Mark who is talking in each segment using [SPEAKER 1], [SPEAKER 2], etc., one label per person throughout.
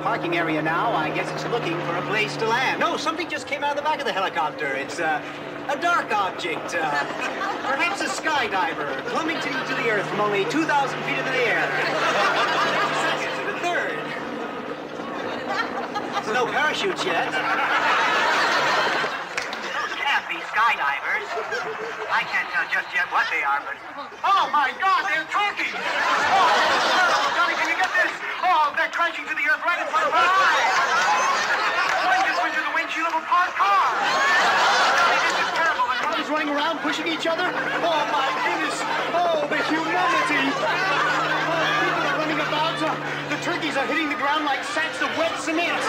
[SPEAKER 1] parking area now. I guess it's looking for a place to land. No, something just came out of the back of the helicopter. It's a dark object. Perhaps a skydiver plummeting to the earth from only 2,000 feet into the air. Second to the third. There's no parachutes yet. Those can't be skydivers. I can't tell just yet what they are, but... Oh, my God, they're turkeys! Oh, Johnny, can you get this? Oh, they're crashing to the earth right in front of our eyes! One just went through the windshield of a parked car! Johnny, this is terrible. The cars running around, pushing each other? Oh, my goodness! Oh, the humanity! Oh, people are running about. The turkeys are hitting the ground like sacks of wet cement.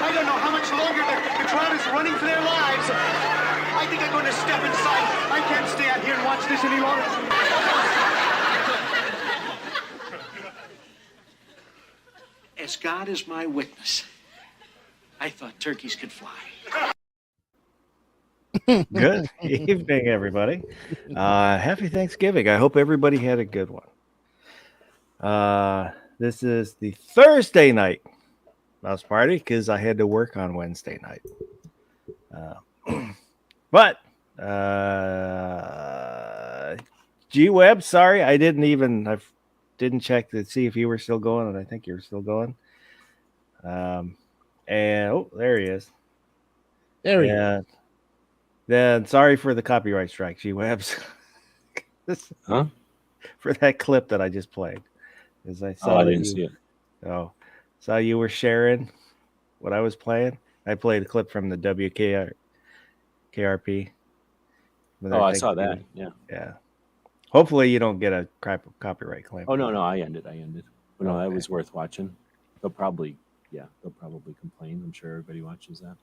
[SPEAKER 1] I don't know how much longer the crowd is running for their lives. I think I'm going to step inside. I can't stay out here and watch this any longer.
[SPEAKER 2] As God is my witness, I thought turkeys could fly.
[SPEAKER 3] Good evening, everybody. Happy Thanksgiving. I hope everybody had a good one. This is the Thursday night mouse party because I had to work on Wednesday night. But G-Web, sorry, I didn't check to see if you were still going, and I think you're still going. And there he is.
[SPEAKER 4] There he is.
[SPEAKER 3] Then sorry for the copyright strike, G-Webs.
[SPEAKER 5] Huh?
[SPEAKER 3] For that clip that I just played. As I
[SPEAKER 5] I didn't see it.
[SPEAKER 3] Oh, saw you were sharing what I was playing. I played a clip from the KRP.
[SPEAKER 5] Oh, I saw that.
[SPEAKER 3] Yeah. Hopefully you don't get a copyright claim.
[SPEAKER 5] Oh, no, I ended. But no, that was worth watching. They'll probably complain. I'm sure everybody watches that.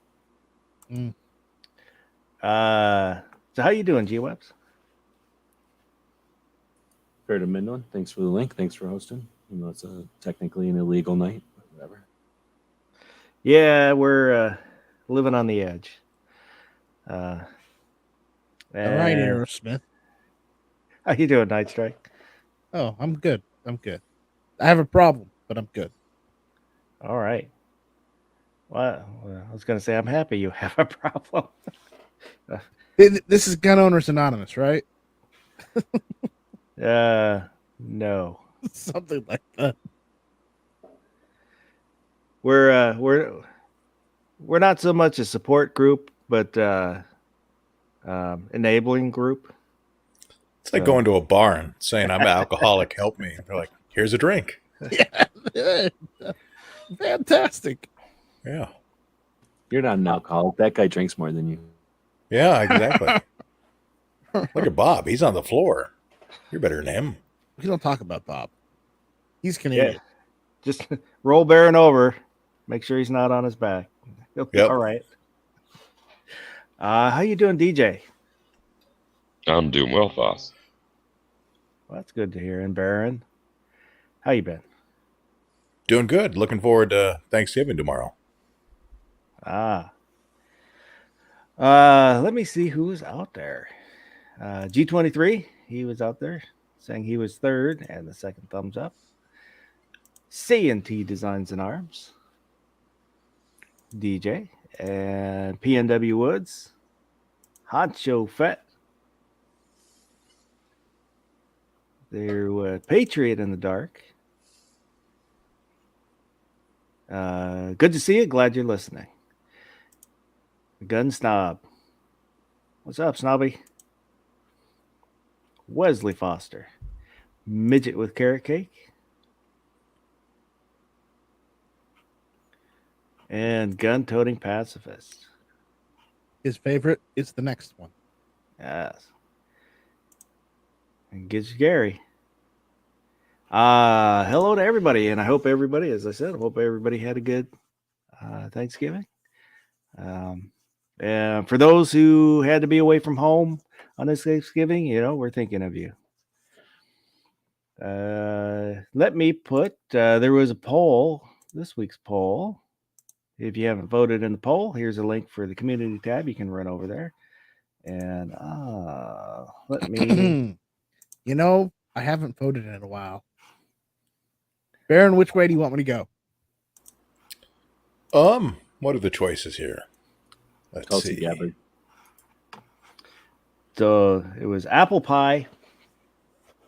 [SPEAKER 3] So how you doing, G-Webs?
[SPEAKER 5] Fair to Midland. Thanks for the link. Thanks for hosting. Even though it's technically an illegal night, but whatever.
[SPEAKER 3] Yeah, we're living on the edge.
[SPEAKER 4] All right, Aerosmith.
[SPEAKER 3] How you doing, Night Strike?
[SPEAKER 4] Oh, I'm good. I have a problem, but I'm good.
[SPEAKER 3] All right. Well, I was going to say I'm happy you have a problem.
[SPEAKER 4] This is Gun Owners Anonymous, right?
[SPEAKER 3] No.
[SPEAKER 4] Something like that.
[SPEAKER 3] We're not so much a support group, but enabling group.
[SPEAKER 6] It's like going to a bar and saying, I'm an alcoholic, help me. They're like, here's a drink.
[SPEAKER 4] Yeah. Fantastic.
[SPEAKER 6] Yeah.
[SPEAKER 5] You're not an alcoholic. That guy drinks more than you.
[SPEAKER 6] Yeah, exactly. Look at Bob. He's on the floor. You're better than him.
[SPEAKER 4] We don't talk about Bob. He's Canadian.
[SPEAKER 3] Yeah. Just roll Baron over. Make sure he's not on his back. He'll be all right. How you doing, DJ?
[SPEAKER 7] I'm doing well, Foss.
[SPEAKER 3] Well, that's good to hear. And Baron, how you been?
[SPEAKER 6] Doing good. Looking forward to Thanksgiving tomorrow.
[SPEAKER 3] Let me see who's out there. G23, he was out there saying he was third and the second thumbs up. C&T Designs and Arms, DJ, and PNW Woods, Honcho Fett. There was Patriot in the Dark. Good to see you. Glad you're listening. Gun Snob. What's up, Snobby? Wesley Foster. Midget with Carrot Cake. And Gun-Toting Pacifist.
[SPEAKER 4] His favorite is the next one.
[SPEAKER 3] Yes. And Gidge Gary. Hello to everybody, and I hope everybody, as I said, had a good Thanksgiving. And for those who had to be away from home on this Thanksgiving, we're thinking of you. Let me put, there was a poll, this week's poll. If you haven't voted in the poll, here's a link for the community tab. You can run over there. And let me.
[SPEAKER 4] I haven't voted in a while. Baron, which way do you want me to go?
[SPEAKER 6] What are the choices here? Let's
[SPEAKER 5] Tulsi
[SPEAKER 6] see.
[SPEAKER 5] Gabbard.
[SPEAKER 3] So it was apple pie,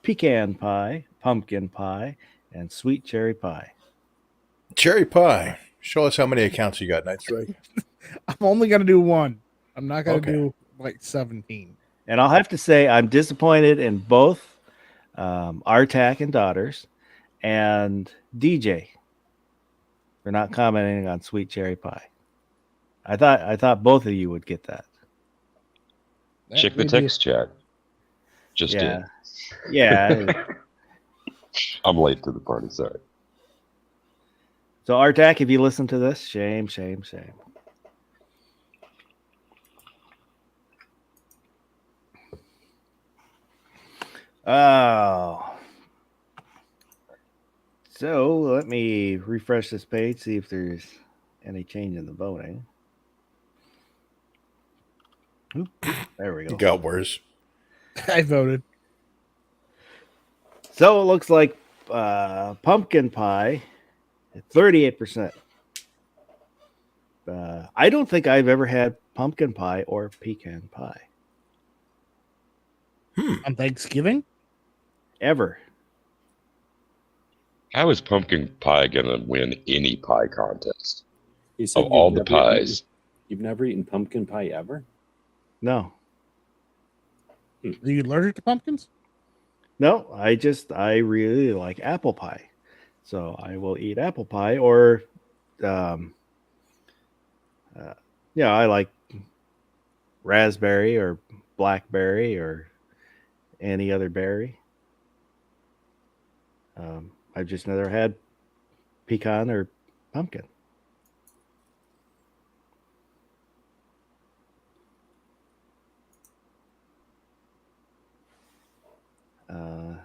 [SPEAKER 3] pecan pie, pumpkin pie, and sweet cherry pie.
[SPEAKER 6] Cherry pie. Show us how many accounts you got, Night Strike.
[SPEAKER 4] I'm only gonna do one. I'm not gonna
[SPEAKER 6] Okay.
[SPEAKER 4] do like 17.
[SPEAKER 3] And I'll have to say I'm disappointed in both Artak and Daughters and DJ for not commenting on sweet cherry pie. I thought both of you would get that.
[SPEAKER 7] Check the
[SPEAKER 4] Maybe-
[SPEAKER 7] text chat. Just
[SPEAKER 3] Yeah. Yeah.
[SPEAKER 7] did. I'm late to the party. Sorry.
[SPEAKER 3] So Artak, if you listen to this, shame, shame, shame. Oh. So let me refresh this page, see if there's any change in the voting. Oop, there we
[SPEAKER 6] You
[SPEAKER 3] go.
[SPEAKER 6] got worse.
[SPEAKER 4] I voted.
[SPEAKER 3] So it looks like pumpkin pie at 38%. I don't think I've ever had pumpkin pie or pecan pie.
[SPEAKER 4] On Thanksgiving?
[SPEAKER 3] Ever.
[SPEAKER 7] How is pumpkin pie gonna win any pie contest
[SPEAKER 5] You said
[SPEAKER 7] of
[SPEAKER 5] you've
[SPEAKER 7] all the
[SPEAKER 5] never eaten-
[SPEAKER 7] pies?
[SPEAKER 5] You've never eaten pumpkin pie ever?
[SPEAKER 3] No.
[SPEAKER 4] Are you allergic to pumpkins?
[SPEAKER 3] No, I really like apple pie. So I will eat apple pie or I like raspberry or blackberry or any other berry. I've just never had pecan or pumpkin.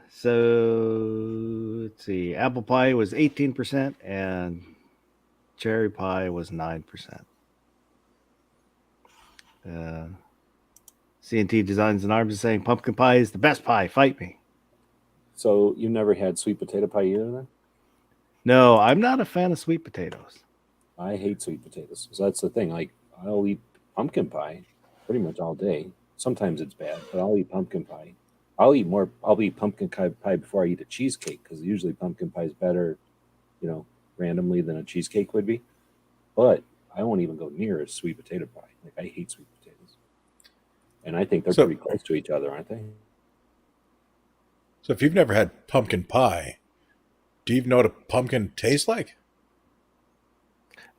[SPEAKER 3] So let's see. Apple pie was 18% and cherry pie was 9%. CNT Designs and Arms is saying pumpkin pie is the best pie. Fight me.
[SPEAKER 5] So you never had sweet potato pie either then?
[SPEAKER 3] No, I'm not a fan of sweet potatoes.
[SPEAKER 5] I hate sweet potatoes. So that's the thing. Like I'll eat pumpkin pie pretty much all day. Sometimes it's bad, but I'll eat pumpkin pie. I'll eat pumpkin pie before I eat a cheesecake because usually pumpkin pie is better, randomly than a cheesecake would be. But I won't even go near a sweet potato pie. Like I hate sweet potatoes. And I think they're
[SPEAKER 6] So-
[SPEAKER 5] pretty close to each other, aren't they?
[SPEAKER 6] So if you've never had pumpkin pie, do you even know what a pumpkin tastes like?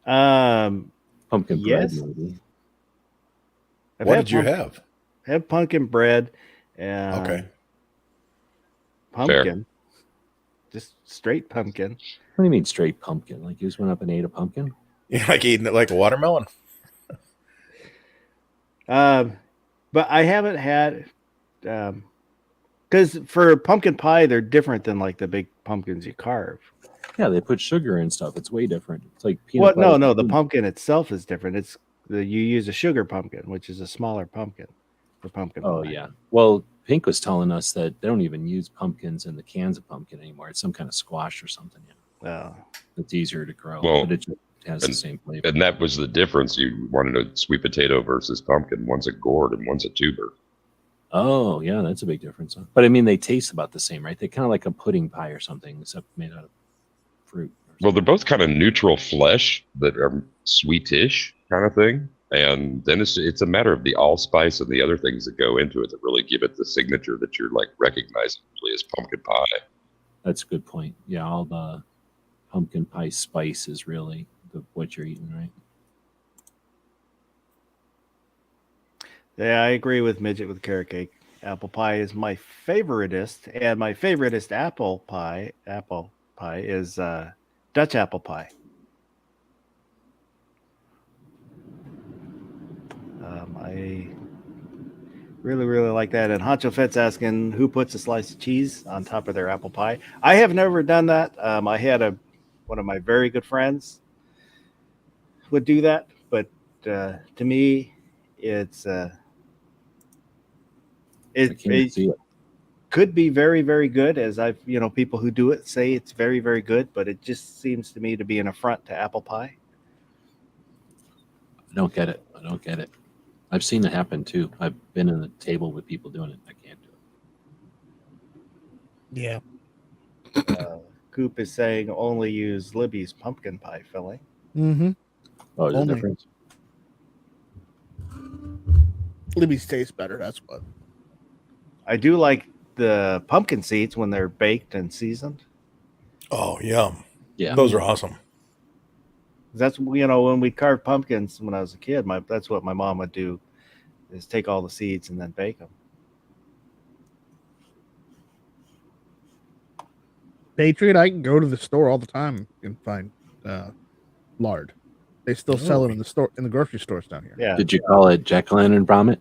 [SPEAKER 3] Um,
[SPEAKER 5] Pumpkin
[SPEAKER 3] Yes.
[SPEAKER 5] bread, maybe.
[SPEAKER 3] I've
[SPEAKER 6] What
[SPEAKER 3] had
[SPEAKER 6] did you
[SPEAKER 3] pump-
[SPEAKER 6] have?
[SPEAKER 3] Have pumpkin bread and
[SPEAKER 6] Okay.
[SPEAKER 3] pumpkin. Just straight pumpkin.
[SPEAKER 5] What do you mean straight pumpkin? Like you just went up and ate a pumpkin?
[SPEAKER 6] You like eating it like a watermelon?
[SPEAKER 3] But I haven't had because for pumpkin pie they're different than like the big pumpkins you carve.
[SPEAKER 5] Yeah, they put sugar and stuff. It's way different. It's like peanut
[SPEAKER 3] Well,
[SPEAKER 5] butter.
[SPEAKER 3] no, the pumpkin itself is different. You use a sugar pumpkin, which is a smaller pumpkin for pumpkin
[SPEAKER 5] Oh
[SPEAKER 3] pie.
[SPEAKER 5] yeah. Well, Pink was telling us that they don't even use pumpkins in the cans of pumpkin anymore. It's some kind of squash or something. Yeah. It's easier to grow,
[SPEAKER 7] Well,
[SPEAKER 5] but it just has the same flavor.
[SPEAKER 7] And that was the difference. You wanted a sweet potato versus pumpkin. One's a gourd and one's a tuber.
[SPEAKER 5] Oh yeah, that's a big difference. Huh? But I mean, they taste about the same, right? They kind of like a pudding pie or something, except made out of fruit.
[SPEAKER 7] Well, they're both kind of neutral flesh that are sweetish kind of thing. And then it's a matter of the allspice and the other things that go into it that really give it the signature that you're like recognizing really as pumpkin pie.
[SPEAKER 5] That's a good point. Yeah, all the pumpkin pie spice is really what you're eating, right?
[SPEAKER 3] Yeah, I agree with Midget with carrot cake. Apple pie is my favoritist, and my favoritist apple pie is Dutch apple pie. I really, really like that. And Honcho Fett's asking who puts a slice of cheese on top of their apple pie. I have never done that. I had one of my very good friends would do that, but to me, it's
[SPEAKER 5] I can't see it.
[SPEAKER 3] could be very, very good. As I've, people who do it say it's very, very good, but it just seems to me to be an affront to apple pie.
[SPEAKER 5] I don't get it. I've seen it happen too. I've been in a table with people doing it. I can't do it.
[SPEAKER 4] Yeah.
[SPEAKER 3] Coop is saying only use Libby's pumpkin pie filling.
[SPEAKER 4] Mm-hmm.
[SPEAKER 5] Oh, there's a
[SPEAKER 4] Only.
[SPEAKER 5] difference.
[SPEAKER 4] Libby's tastes better. That's what.
[SPEAKER 3] I do like the pumpkin seeds when they're baked and seasoned.
[SPEAKER 6] Oh, yum.
[SPEAKER 5] Yeah.
[SPEAKER 6] Those are awesome.
[SPEAKER 3] That's, when we carved pumpkins when I was a kid, that's what my mom would do, is take all the seeds and then bake them.
[SPEAKER 4] Patriot, I can go to the store all the time and find lard. They still sell it in the grocery stores down here.
[SPEAKER 3] Yeah.
[SPEAKER 5] Did you call it jack-o'-lantern vomit?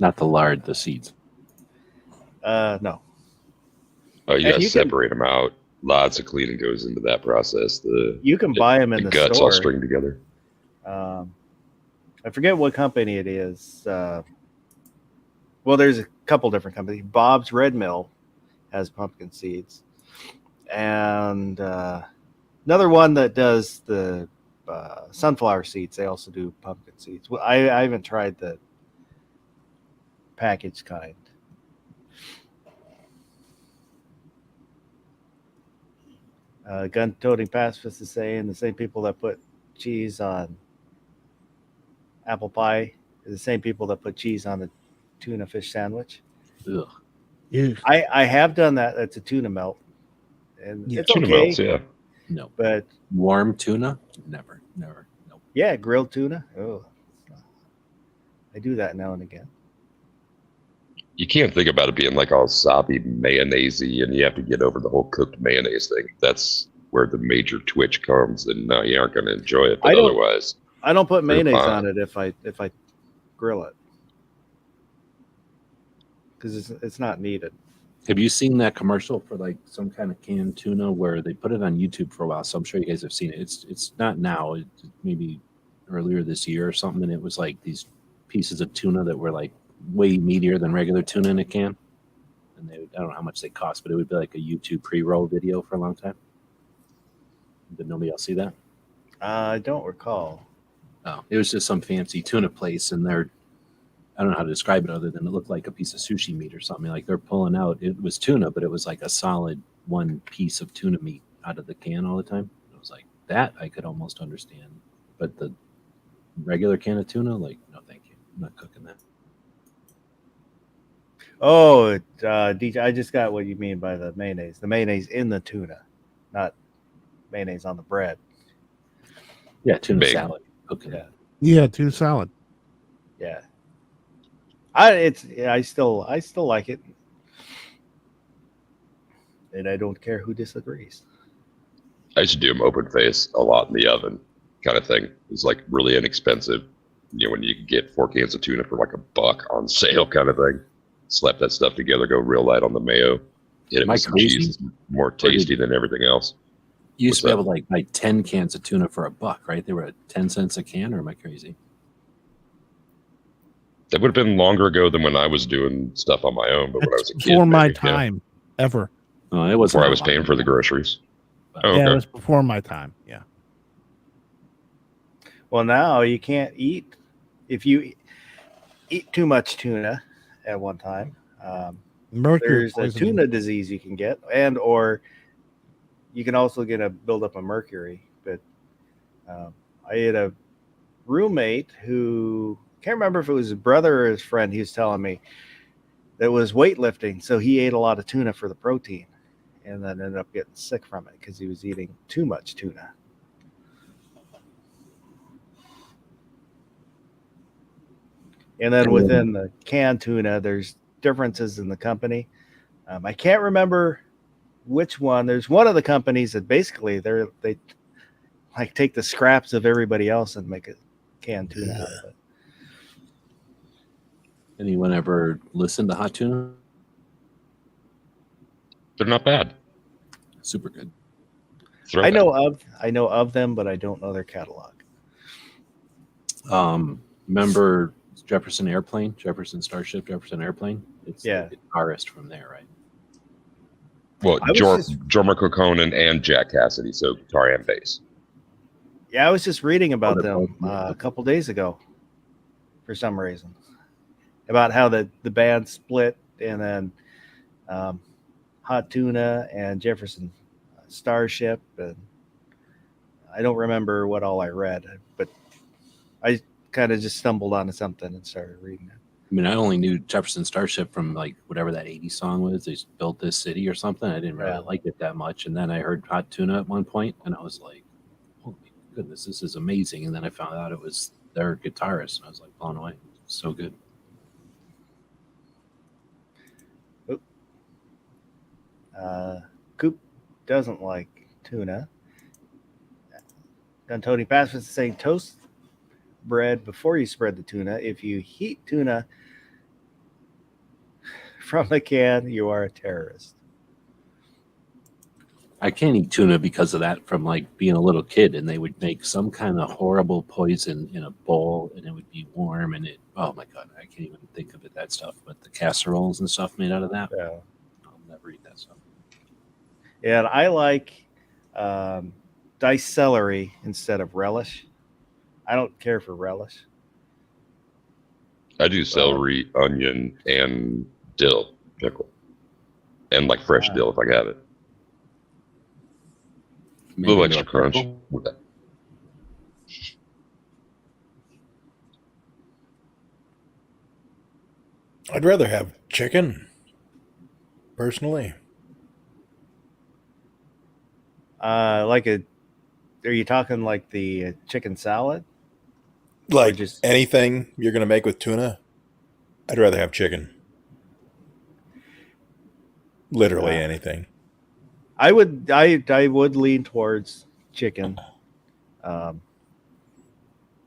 [SPEAKER 5] Not the lard, the seeds.
[SPEAKER 3] No.
[SPEAKER 7] Oh, you
[SPEAKER 3] And
[SPEAKER 7] gotta
[SPEAKER 3] you can-
[SPEAKER 7] separate them out. Lots of cleaning goes into that process.
[SPEAKER 3] You can buy them in the
[SPEAKER 7] guts all
[SPEAKER 3] store.
[SPEAKER 7] string together.
[SPEAKER 3] I forget what company it is. Well, there's a couple different companies. Bob's Red Mill has pumpkin seeds, and another one that does the sunflower seeds. They also do pumpkin seeds. Well, I haven't tried the packaged kind. Gun-toting pacifist is saying the same people that put cheese on apple pie are the same people that put cheese on the tuna fish sandwich.
[SPEAKER 5] Ugh.
[SPEAKER 4] Ew.
[SPEAKER 3] I have done that. That's a tuna melt, and
[SPEAKER 4] Yeah.
[SPEAKER 3] it's
[SPEAKER 7] Tuna
[SPEAKER 3] okay.
[SPEAKER 7] melts, yeah.
[SPEAKER 5] No.
[SPEAKER 3] But
[SPEAKER 5] Warm tuna? Never. Nope.
[SPEAKER 3] yeah, grilled tuna. Oh, I do that now and again.
[SPEAKER 7] You can't think about it being like all soppy mayonnaise-y, and you have to get over the whole cooked mayonnaise thing. That's where the major twitch comes, and no, you aren't going to enjoy it.
[SPEAKER 3] I
[SPEAKER 7] But
[SPEAKER 3] don't-
[SPEAKER 7] otherwise,
[SPEAKER 3] I don't put
[SPEAKER 7] Pretty
[SPEAKER 3] mayonnaise
[SPEAKER 7] fine.
[SPEAKER 3] on it if I grill it because it's not needed.
[SPEAKER 5] Have you seen that commercial for like some kind of canned tuna where they put it on YouTube for a while? So I'm sure you guys have seen it. It's not now. It maybe earlier this year or something. And it was like these pieces of tuna that were like way meatier than regular tuna in a can. And I don't know how much they cost, but it would be like a YouTube pre-roll video for a long time. Did nobody else see that?
[SPEAKER 3] I don't recall.
[SPEAKER 5] Oh, it was just some fancy tuna place, and I don't know how to describe it other than it looked like a piece of sushi meat or something. Like they're pulling out, it was tuna, but it was like a solid one piece of tuna meat out of the can all the time. It was like that I could almost understand, but the regular can of tuna, like, no, thank you. I'm not cooking that.
[SPEAKER 3] Oh, DJ, I just got what you mean by the mayonnaise. The mayonnaise in the tuna, not mayonnaise on the bread.
[SPEAKER 5] Yeah, tuna
[SPEAKER 7] Big.
[SPEAKER 5] salad. Cooking
[SPEAKER 3] Yeah.
[SPEAKER 5] that.
[SPEAKER 4] Yeah, tuna salad.
[SPEAKER 3] Yeah. I still like it. And I don't care who disagrees.
[SPEAKER 7] I used to do them open face a lot in the oven, kind of thing. It's like really inexpensive. When you can get 4 cans of tuna for like $1 on sale, kind of thing. Slap that stuff together, go real light on the mayo. Hit it
[SPEAKER 5] Am I
[SPEAKER 7] with some
[SPEAKER 5] crazy?
[SPEAKER 7] cheese. It's more tasty than everything else.
[SPEAKER 5] You used to be
[SPEAKER 7] What's
[SPEAKER 5] able to like buy 10 cans of tuna for $1, right? They were at 10 cents a can, or am I crazy?
[SPEAKER 7] That would have been longer ago than when I was doing stuff on my own. But when I was
[SPEAKER 4] That's
[SPEAKER 7] a kid,
[SPEAKER 4] before my
[SPEAKER 7] maybe, yeah,
[SPEAKER 4] time, ever.
[SPEAKER 5] Oh, it wasn't
[SPEAKER 7] before I
[SPEAKER 5] a
[SPEAKER 7] was
[SPEAKER 5] lot.
[SPEAKER 7] paying for the groceries. Oh,
[SPEAKER 4] Yeah, it
[SPEAKER 7] okay.
[SPEAKER 4] was before my time. Yeah.
[SPEAKER 3] Well, now you can't eat if you eat too much tuna at one time.
[SPEAKER 4] Mercury
[SPEAKER 3] There's a
[SPEAKER 4] poisoning.
[SPEAKER 3] tuna disease you can get, or you can also get a buildup of mercury. But I had a roommate who can't remember if it was his brother or his friend. He was telling me that was weightlifting, so he ate a lot of tuna for the protein, and then ended up getting sick from it because he was eating too much tuna. And then within the canned tuna, there's differences in the company. I can't remember which one. There's one of the companies that basically they like take the scraps of everybody else and make a canned tuna out of it.
[SPEAKER 5] Anyone ever listen to hot tuna?
[SPEAKER 7] They're not bad.
[SPEAKER 5] Super good.
[SPEAKER 3] I know of them, but I don't know their catalog.
[SPEAKER 5] Remember Jefferson Airplane, Jefferson Starship, Jefferson Airplane? It's
[SPEAKER 3] Yeah.
[SPEAKER 5] the guitarist from there, right?
[SPEAKER 7] Well,
[SPEAKER 3] I was just-
[SPEAKER 7] Jorma Kokkonen and Jack Cassidy, so guitar and bass.
[SPEAKER 3] Yeah, I was just reading about
[SPEAKER 5] they're
[SPEAKER 3] them
[SPEAKER 5] both-
[SPEAKER 3] a couple days ago for some reason. About how the band split, and then Hot Tuna and Jefferson Starship, and I don't remember what all I read, but I kind of just stumbled onto something and started reading it.
[SPEAKER 5] I mean, I only knew Jefferson Starship from like whatever that 80s song was. They built this city or something. I didn't really
[SPEAKER 3] Yeah.
[SPEAKER 5] like it that much. And then I heard Hot Tuna at one point, and I was like, holy goodness, this is amazing. And then I found out it was their guitarist, and I was like blown away. So good.
[SPEAKER 3] Coop doesn't like tuna. And Tony Pass was saying toast bread before you spread the tuna. If you heat tuna from the can, you are a terrorist.
[SPEAKER 5] I can't eat tuna because of that from like being a little kid, and they would make some kind of horrible poison in a bowl, and it would be warm, and oh my God, I can't even think of it, that stuff. But the casseroles and stuff made out of that,
[SPEAKER 3] Yeah.
[SPEAKER 5] I'll never eat that stuff.
[SPEAKER 3] And I like diced celery instead of relish. I don't care for relish.
[SPEAKER 7] I do celery, onion, and dill pickle, and like fresh dill if I got it. A little
[SPEAKER 5] Maybe
[SPEAKER 7] extra
[SPEAKER 5] no
[SPEAKER 7] crunch.
[SPEAKER 5] pickle.
[SPEAKER 7] with that.
[SPEAKER 6] I'd rather have chicken, personally.
[SPEAKER 3] Are you talking like the chicken salad?
[SPEAKER 6] Like
[SPEAKER 3] just-
[SPEAKER 6] anything you're going to make with tuna, I'd rather have chicken. Literally anything.
[SPEAKER 3] I would lean towards chicken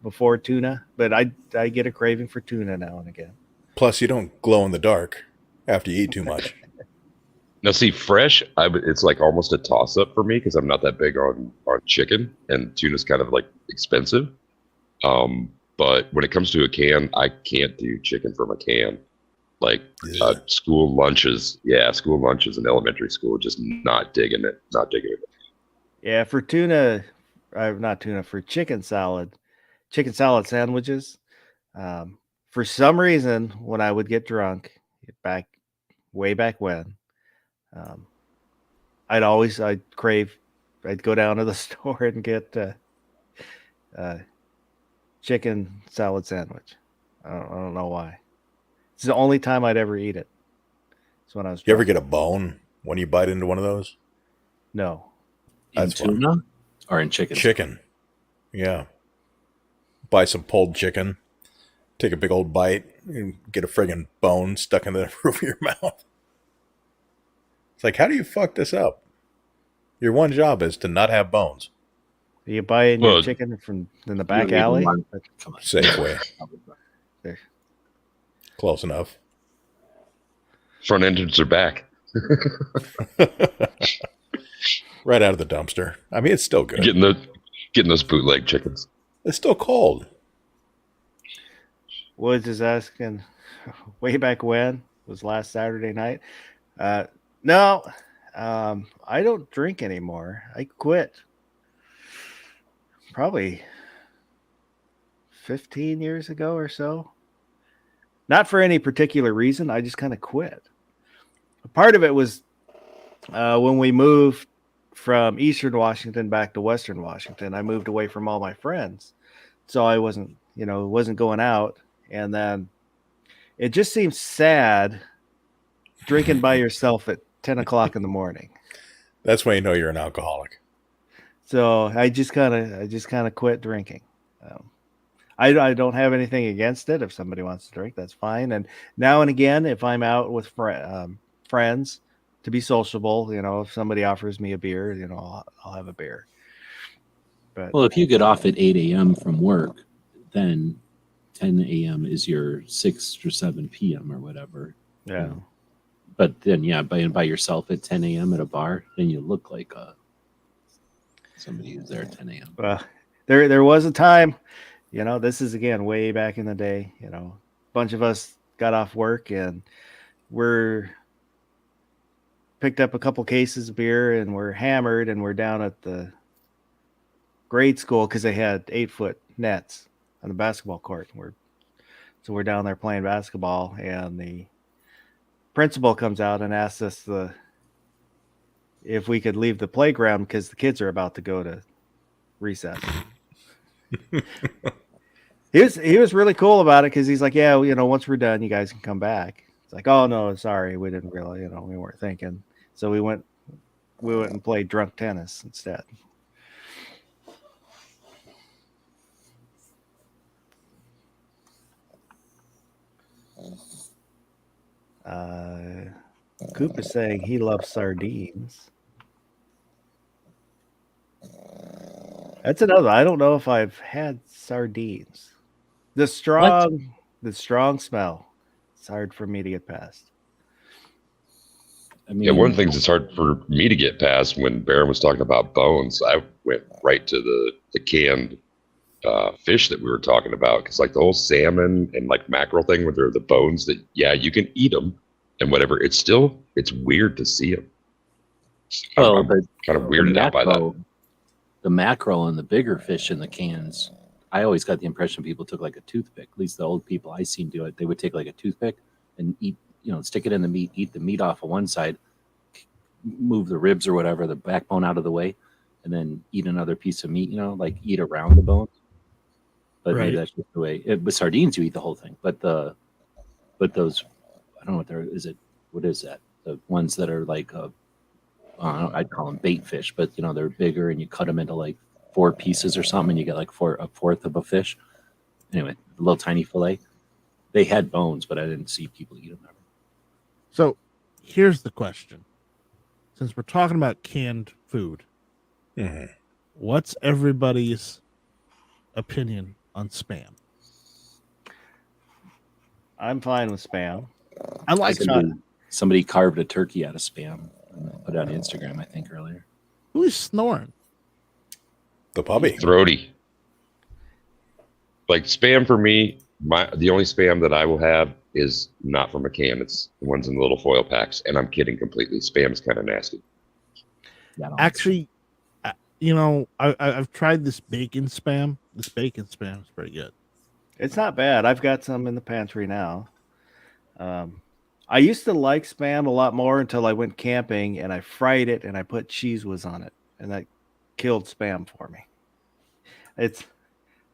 [SPEAKER 3] before tuna, but I get a craving for tuna now and again.
[SPEAKER 6] Plus, you don't glow in the dark after you eat too much.
[SPEAKER 7] Now, see, fresh, it's like almost a toss up for me because I'm not that big on chicken, and tuna's kind of like expensive. But when it comes to a can, I can't do chicken from a can. Like school lunches in elementary school, just not digging it.
[SPEAKER 3] Yeah, for tuna, not tuna, for chicken salad sandwiches. For some reason, when I would get drunk, way back when, I'd go down to the store and get chicken salad sandwich. I don't know why. It's the only time I'd ever eat it. It's when I was
[SPEAKER 6] You ever
[SPEAKER 3] drunk.
[SPEAKER 6] get a bone when you bite into one of those?
[SPEAKER 3] No.
[SPEAKER 5] In
[SPEAKER 6] That's fun.
[SPEAKER 5] tuna or in chicken?
[SPEAKER 6] Chicken. Yeah. Buy some pulled chicken. Take a big old bite and get a friggin' bone stuck in the roof of your mouth. It's like, how do you fuck this up? Your one job is to not have bones.
[SPEAKER 3] Are you buying your
[SPEAKER 7] Well,
[SPEAKER 3] chicken from in the
[SPEAKER 5] You
[SPEAKER 3] back
[SPEAKER 5] don't even
[SPEAKER 3] alley?
[SPEAKER 5] want- Come on.
[SPEAKER 6] Safeway.
[SPEAKER 3] There.
[SPEAKER 6] Close enough.
[SPEAKER 7] Front engines are back.
[SPEAKER 6] Right out of the dumpster. I mean, it's still good.
[SPEAKER 7] Getting those bootleg chickens.
[SPEAKER 6] It's still cold.
[SPEAKER 3] Woods is asking, way back when was last Saturday night. No, I don't drink anymore. I quit. Probably 15 years ago or so. Not for any particular reason. I just kind of quit. Part of it was when we moved from Eastern Washington back to Western Washington. I moved away from all my friends, so I wasn't going out. And then it just seems sad drinking by yourself at 10 o'clock in the morning.
[SPEAKER 6] That's when you know you're an alcoholic.
[SPEAKER 3] So I just kind of quit drinking. I don't have anything against it. If somebody wants to drink, that's fine. And now and again, if I'm out with friends to be sociable, if somebody offers me a beer, I'll have a beer. But
[SPEAKER 5] Well, if you get off at 8 a.m. from work, then 10 a.m. is your 6 or 7 p.m. or whatever.
[SPEAKER 3] yeah.
[SPEAKER 5] But then, by yourself at 10 a.m. at a bar, then you look like somebody who's there at 10 a.m.
[SPEAKER 3] Well, there was a time, this is again way back in the day. A bunch of us got off work and we're picked up a couple cases of beer and we're hammered and we're down at the grade school because they had 8-foot nets on the basketball court. So we're down there playing basketball, and the principal comes out and asks us if we could leave the playground because the kids are about to go to recess. He was really cool about it because he's like, yeah, once we're done, you guys can come back. It's like, oh no, sorry, we didn't really, we weren't thinking. So we went and played drunk tennis instead. Coop is saying he loves sardines. That's another. I don't know if I've had sardines. The strong smell. It's hard for me to get past.
[SPEAKER 5] I mean,
[SPEAKER 7] Yeah, one of the things that's hard for me to get past when Baron was talking about bones, I went right to the canned fish that we were talking about, because like the whole salmon and like mackerel thing, where they're the bones that, yeah, you can eat them and whatever. It's weird to see them. I'm kind of weirded out by that.
[SPEAKER 5] The mackerel and the bigger fish in the cans, I always got the impression people took like a toothpick. At least the old people I seen do it. They would take like a toothpick and eat, stick it in the meat, eat the meat off of one side, move the ribs or whatever, the backbone out of the way, and then eat another piece of meat, like eat around the bone. But maybe that's just the way. With sardines, you eat the whole thing. But those, I don't know what they're, what is that? The ones that are like, I'd call them bait fish, but they're bigger and you cut them into like 4 pieces or something and you get like a fourth of a fish. Anyway, a little tiny fillet. They had bones, but I didn't see people eat them ever.
[SPEAKER 4] So here's the question. Since we're talking about canned food, what's everybody's opinion on Spam?
[SPEAKER 3] I'm fine with Spam.
[SPEAKER 4] I like
[SPEAKER 5] Somebody carved a turkey out of Spam and put it on Instagram, I think, earlier.
[SPEAKER 4] Who is snoring?
[SPEAKER 6] The puppy.
[SPEAKER 7] Throaty. Like Spam for me, the only Spam that I will have is not from a can. It's the ones in the little foil packs, and I'm kidding completely. Spam's kind of nasty.
[SPEAKER 5] Yeah,
[SPEAKER 4] Actually, I've tried this bacon Spam. This bacon Spam is pretty good.
[SPEAKER 3] It's not bad. I've got some in the pantry now. I used to like Spam a lot more until I went camping and I fried it and I put cheese whiz on it, and that killed Spam for me.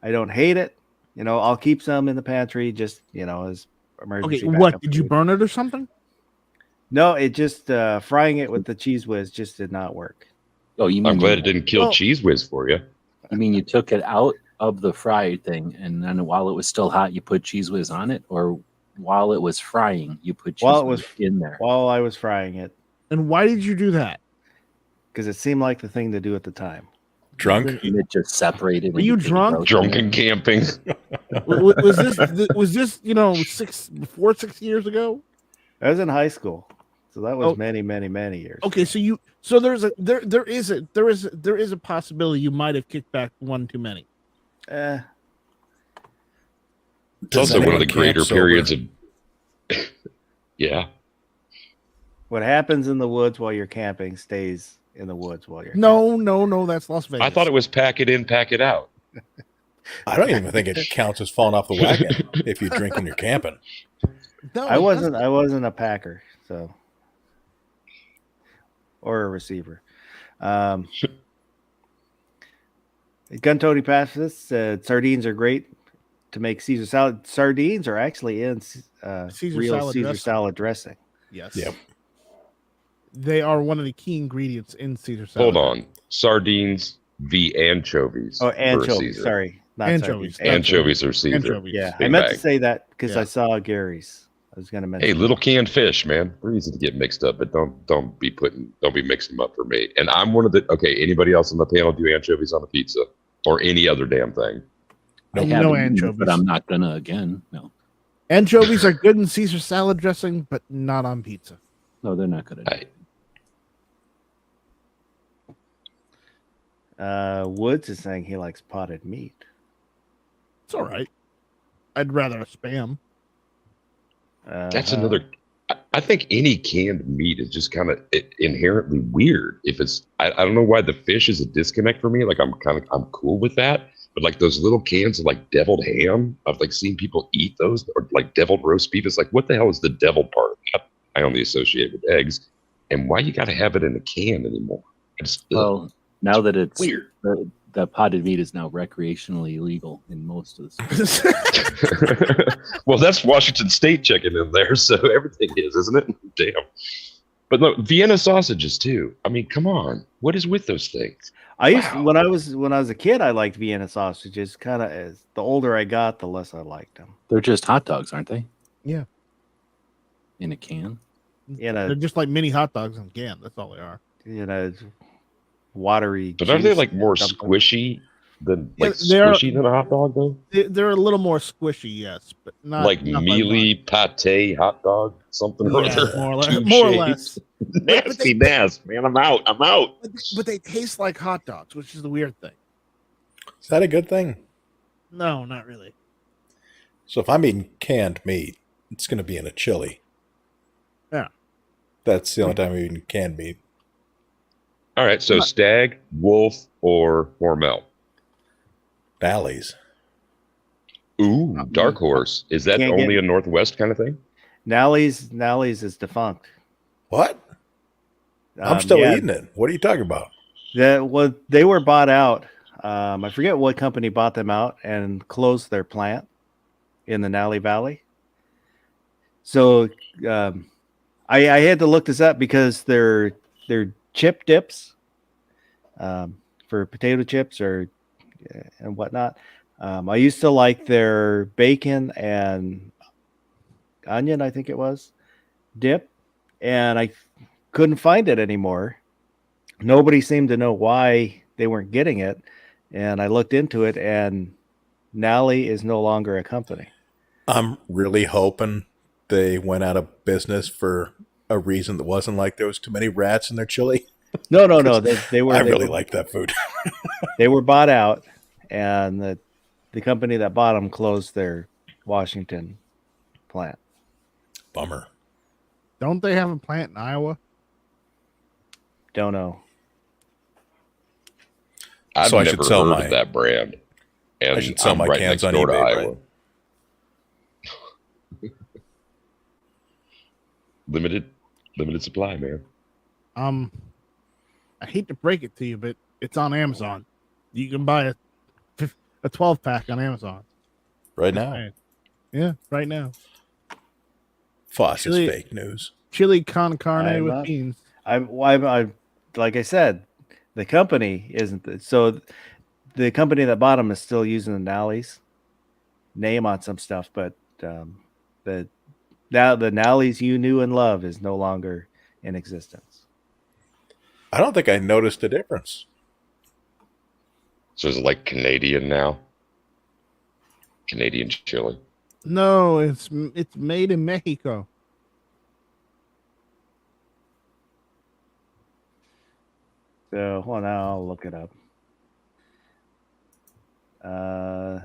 [SPEAKER 3] I don't hate it. I'll keep some in the pantry just, as emergency.
[SPEAKER 4] Okay, what? Did you burn it or something?
[SPEAKER 3] No, it just frying it with the cheese whiz just did not work.
[SPEAKER 5] Oh, you mean
[SPEAKER 7] I'm glad it didn't kill Cheese Whiz for you.
[SPEAKER 5] You mean you took it out of the fried thing, and then while it was still hot, you put Cheese Whiz on it, or while it was frying, you put Cheese Whiz in there?
[SPEAKER 3] While I was frying it.
[SPEAKER 4] And why did you do that?
[SPEAKER 3] Because it seemed like the thing to do at the time.
[SPEAKER 6] Drunk?
[SPEAKER 5] And it just separated.
[SPEAKER 4] Were you drunk?
[SPEAKER 7] Drunken camping.
[SPEAKER 4] Was this 6 years ago?
[SPEAKER 3] I was in high school, so that was many, many, many years.
[SPEAKER 4] Okay, so there is a possibility you might have kicked back one too many.
[SPEAKER 7] It's also one of the greater periods of. Yeah.
[SPEAKER 3] What happens in the woods while you're camping stays in the woods while you're
[SPEAKER 4] No, that's Las Vegas.
[SPEAKER 7] I thought it was pack it in, pack it out.
[SPEAKER 6] I don't even think it counts as falling off the wagon if you drink when you're camping.
[SPEAKER 4] No,
[SPEAKER 3] I wasn't a packer, so, or a receiver. Gun Tony Passes said sardines are great to make Caesar salad. Sardines are actually in Caesar salad dressing.
[SPEAKER 4] Yes.
[SPEAKER 6] Yep.
[SPEAKER 4] They are one of the key ingredients in Caesar salad.
[SPEAKER 7] Hold on. Sardines v. anchovies.
[SPEAKER 3] Oh, anchovies. Sorry. Not
[SPEAKER 4] Anchovies.
[SPEAKER 3] sardines.
[SPEAKER 7] Anchovies are Caesar.
[SPEAKER 4] Anchovies.
[SPEAKER 3] Yeah,
[SPEAKER 7] Big
[SPEAKER 3] I meant
[SPEAKER 7] bag.
[SPEAKER 3] to say that because
[SPEAKER 4] Yeah.
[SPEAKER 3] I saw Gary's. I was going to mention.
[SPEAKER 7] Hey, little canned fish, man. They're easy to get mixed up, but don't be mixing them up for me. And I'm one of the anybody else on the panel do anchovies on a pizza or any other damn thing?
[SPEAKER 5] I
[SPEAKER 4] No
[SPEAKER 5] haven't,
[SPEAKER 4] anchovies.
[SPEAKER 5] but I'm not gonna again. No,
[SPEAKER 4] Anchovies are good in Caesar salad dressing, but not on pizza.
[SPEAKER 5] no, they're not good at it.
[SPEAKER 3] Woods is saying he likes potted meat.
[SPEAKER 4] It's all right. I'd rather a Spam.
[SPEAKER 7] That's another. I think any canned meat is just kind of inherently weird. If it's, I don't know why the fish is a disconnect for me. Like I'm cool with that. But like those little cans of like deviled ham, I've like seen people eat those, or like deviled roast beef. It's like, what the hell is the deviled part? I only associate with eggs. And why you got to have it in a can anymore?
[SPEAKER 5] Well, now that it's
[SPEAKER 7] weird.
[SPEAKER 5] The potted meat is now recreationally illegal in most of the states.
[SPEAKER 7] Well, that's Washington State chicken in there, so everything is, isn't it? Damn. But look, Vienna sausages too. I mean, come on. What is with those things?
[SPEAKER 3] I used when I was a kid, I liked Vienna sausages. Kind of as the older I got, the less I liked them.
[SPEAKER 5] They're just hot dogs, aren't they?
[SPEAKER 4] Yeah.
[SPEAKER 5] In a can.
[SPEAKER 4] They're just like mini hot dogs in a can. That's all they are.
[SPEAKER 3] Watery.
[SPEAKER 7] But aren't they
[SPEAKER 3] juice
[SPEAKER 7] like more
[SPEAKER 3] something.
[SPEAKER 7] squishy than
[SPEAKER 4] Yeah,
[SPEAKER 7] like squishy than a hot dog though?
[SPEAKER 4] They're a little more squishy, yes, but not
[SPEAKER 7] Like
[SPEAKER 4] not by
[SPEAKER 7] mealy pate hot dog, something or
[SPEAKER 4] much.
[SPEAKER 7] other.
[SPEAKER 4] Yeah, more or less.
[SPEAKER 7] Two
[SPEAKER 4] More or
[SPEAKER 7] shades.
[SPEAKER 4] less.
[SPEAKER 7] Nasty Nas, man. I'm out.
[SPEAKER 4] But they taste like hot dogs, which is the weird thing.
[SPEAKER 6] Is that a good thing?
[SPEAKER 4] No, not really.
[SPEAKER 6] So if I'm eating canned meat, it's going to be in a chili.
[SPEAKER 4] Yeah.
[SPEAKER 6] That's the only time I'm eating canned meat.
[SPEAKER 7] All right, so stag, wolf, or Hormel.
[SPEAKER 6] Bally's.
[SPEAKER 7] Ooh, dark horse. Is that
[SPEAKER 3] Can't
[SPEAKER 7] only
[SPEAKER 3] get-
[SPEAKER 7] a Northwest kind of thing?
[SPEAKER 3] Nally's is defunct.
[SPEAKER 6] What? I'm still
[SPEAKER 3] yeah,
[SPEAKER 6] eating it. What are you talking about?
[SPEAKER 3] They were bought out. I forget what company bought them out and closed their plant in the Nally Valley. So I had to look this up because they're chip dips for potato chips and whatnot. I used to like their bacon and onion, I think it was, dip, and I couldn't find it anymore. Nobody seemed to know why they weren't getting it, and I looked into it, and Nally is no longer a company.
[SPEAKER 6] I'm really hoping they went out of business for a reason that wasn't like there was too many rats in their chili.
[SPEAKER 3] No. They were.
[SPEAKER 6] I
[SPEAKER 3] they
[SPEAKER 6] really
[SPEAKER 3] were,
[SPEAKER 6] like that food.
[SPEAKER 3] They were bought out, and the company that bought them closed their Washington plant.
[SPEAKER 6] Bummer.
[SPEAKER 4] Don't they have a plant in Iowa?
[SPEAKER 3] Don't know.
[SPEAKER 7] I've
[SPEAKER 6] So I
[SPEAKER 7] never
[SPEAKER 6] should sell
[SPEAKER 7] heard
[SPEAKER 6] my-
[SPEAKER 7] of that brand. And
[SPEAKER 6] I should sell
[SPEAKER 7] I'm
[SPEAKER 6] my
[SPEAKER 7] right
[SPEAKER 6] cans
[SPEAKER 7] next
[SPEAKER 6] on
[SPEAKER 7] door to
[SPEAKER 6] eBay,
[SPEAKER 7] Iowa.
[SPEAKER 6] right?
[SPEAKER 7] Limited supply, man.
[SPEAKER 4] I hate to break it to you, but it's on Amazon. You can buy a 12 pack on Amazon.
[SPEAKER 6] Right now.
[SPEAKER 4] Yeah, right now.
[SPEAKER 6] Foss is
[SPEAKER 4] Chili-
[SPEAKER 6] fake news.
[SPEAKER 4] Chili con carne
[SPEAKER 3] I'm
[SPEAKER 4] with
[SPEAKER 3] not-
[SPEAKER 4] beans.
[SPEAKER 3] I like I said, the company isn't so. The company that bought them is still using the Nally's name on some stuff, but the Nally's you knew and love is no longer in existence.
[SPEAKER 6] I don't think I noticed a difference.
[SPEAKER 7] So is it like Canadian now? Canadian chili.
[SPEAKER 4] No, it's made in Mexico.
[SPEAKER 3] So, well, now I'll look it up.
[SPEAKER 5] I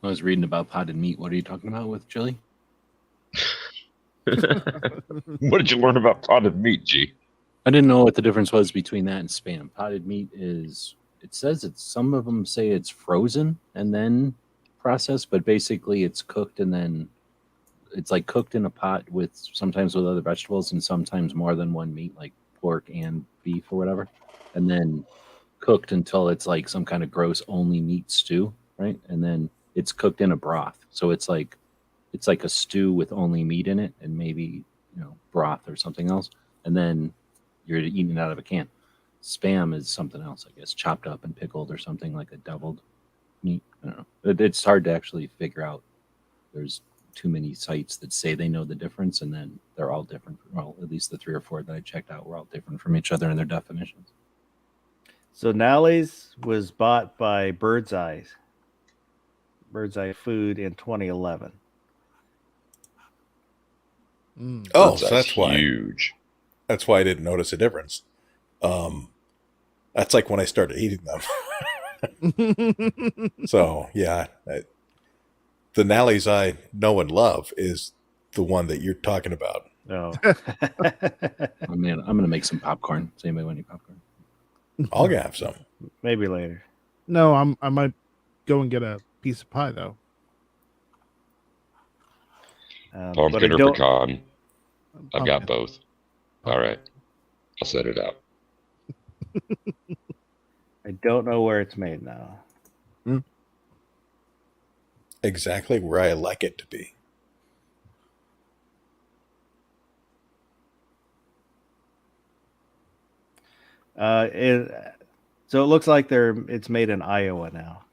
[SPEAKER 5] was reading about potted meat. What are you talking about with chili?
[SPEAKER 7] What did you learn about potted meat, G?
[SPEAKER 5] I didn't know what the difference was between that and Spam. Potted meat is, it says it's, some of them say it's frozen and then processed, but basically it's cooked and then it's like cooked in a pot with sometimes with other vegetables and sometimes more than one meat, like pork and beef or whatever. And then cooked until it's like some kind of gross only meat stew, right? And then it's cooked in a broth. So it's like a stew with only meat in it and maybe, broth or something else. And then you're eating it out of a can. Spam is something else, I guess, chopped up and pickled or something like a deviled meat. I don't know. It's hard to actually figure out. There's too many sites that say they know the difference, and then they're all different. Well, at least the 3 or 4 that I checked out were all different from each other in their definitions.
[SPEAKER 3] So Nally's was bought by Bird's Eye Food in 2011.
[SPEAKER 6] Oh, so that's why.
[SPEAKER 7] Huge.
[SPEAKER 6] That's why I didn't notice a difference. That's like when I started eating them. So yeah, the Nally's I know and love is the one that you're talking about.
[SPEAKER 3] No.
[SPEAKER 5] I'm gonna make some popcorn. Does anybody want any popcorn?
[SPEAKER 6] I'll have some.
[SPEAKER 3] Maybe later.
[SPEAKER 4] No, I might go and get a piece of pie though.
[SPEAKER 3] But I
[SPEAKER 7] Pumpkin or
[SPEAKER 3] don't.
[SPEAKER 7] pecan? I've got
[SPEAKER 4] Pumpkin.
[SPEAKER 7] both. All right. I'll set it out.
[SPEAKER 3] I don't know where it's made now.
[SPEAKER 6] Exactly where I like it to be.
[SPEAKER 3] So it looks like it's made in Iowa now.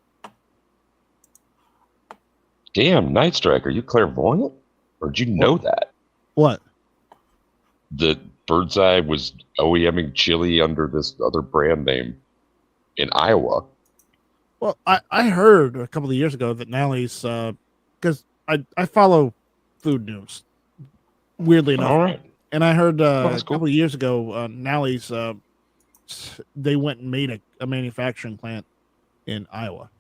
[SPEAKER 7] Damn, Night Strike, are you clairvoyant? Or did you know that?
[SPEAKER 4] What?
[SPEAKER 7] The Birdseye was OEMing chili under this other brand name in Iowa.
[SPEAKER 4] Well, I heard a couple of years ago that Nally's, because I follow food news, weirdly enough,
[SPEAKER 7] All right.
[SPEAKER 4] and I heard
[SPEAKER 7] that's
[SPEAKER 4] a
[SPEAKER 7] cool.
[SPEAKER 4] couple of years ago Nally's, they went and made a manufacturing plant in Iowa.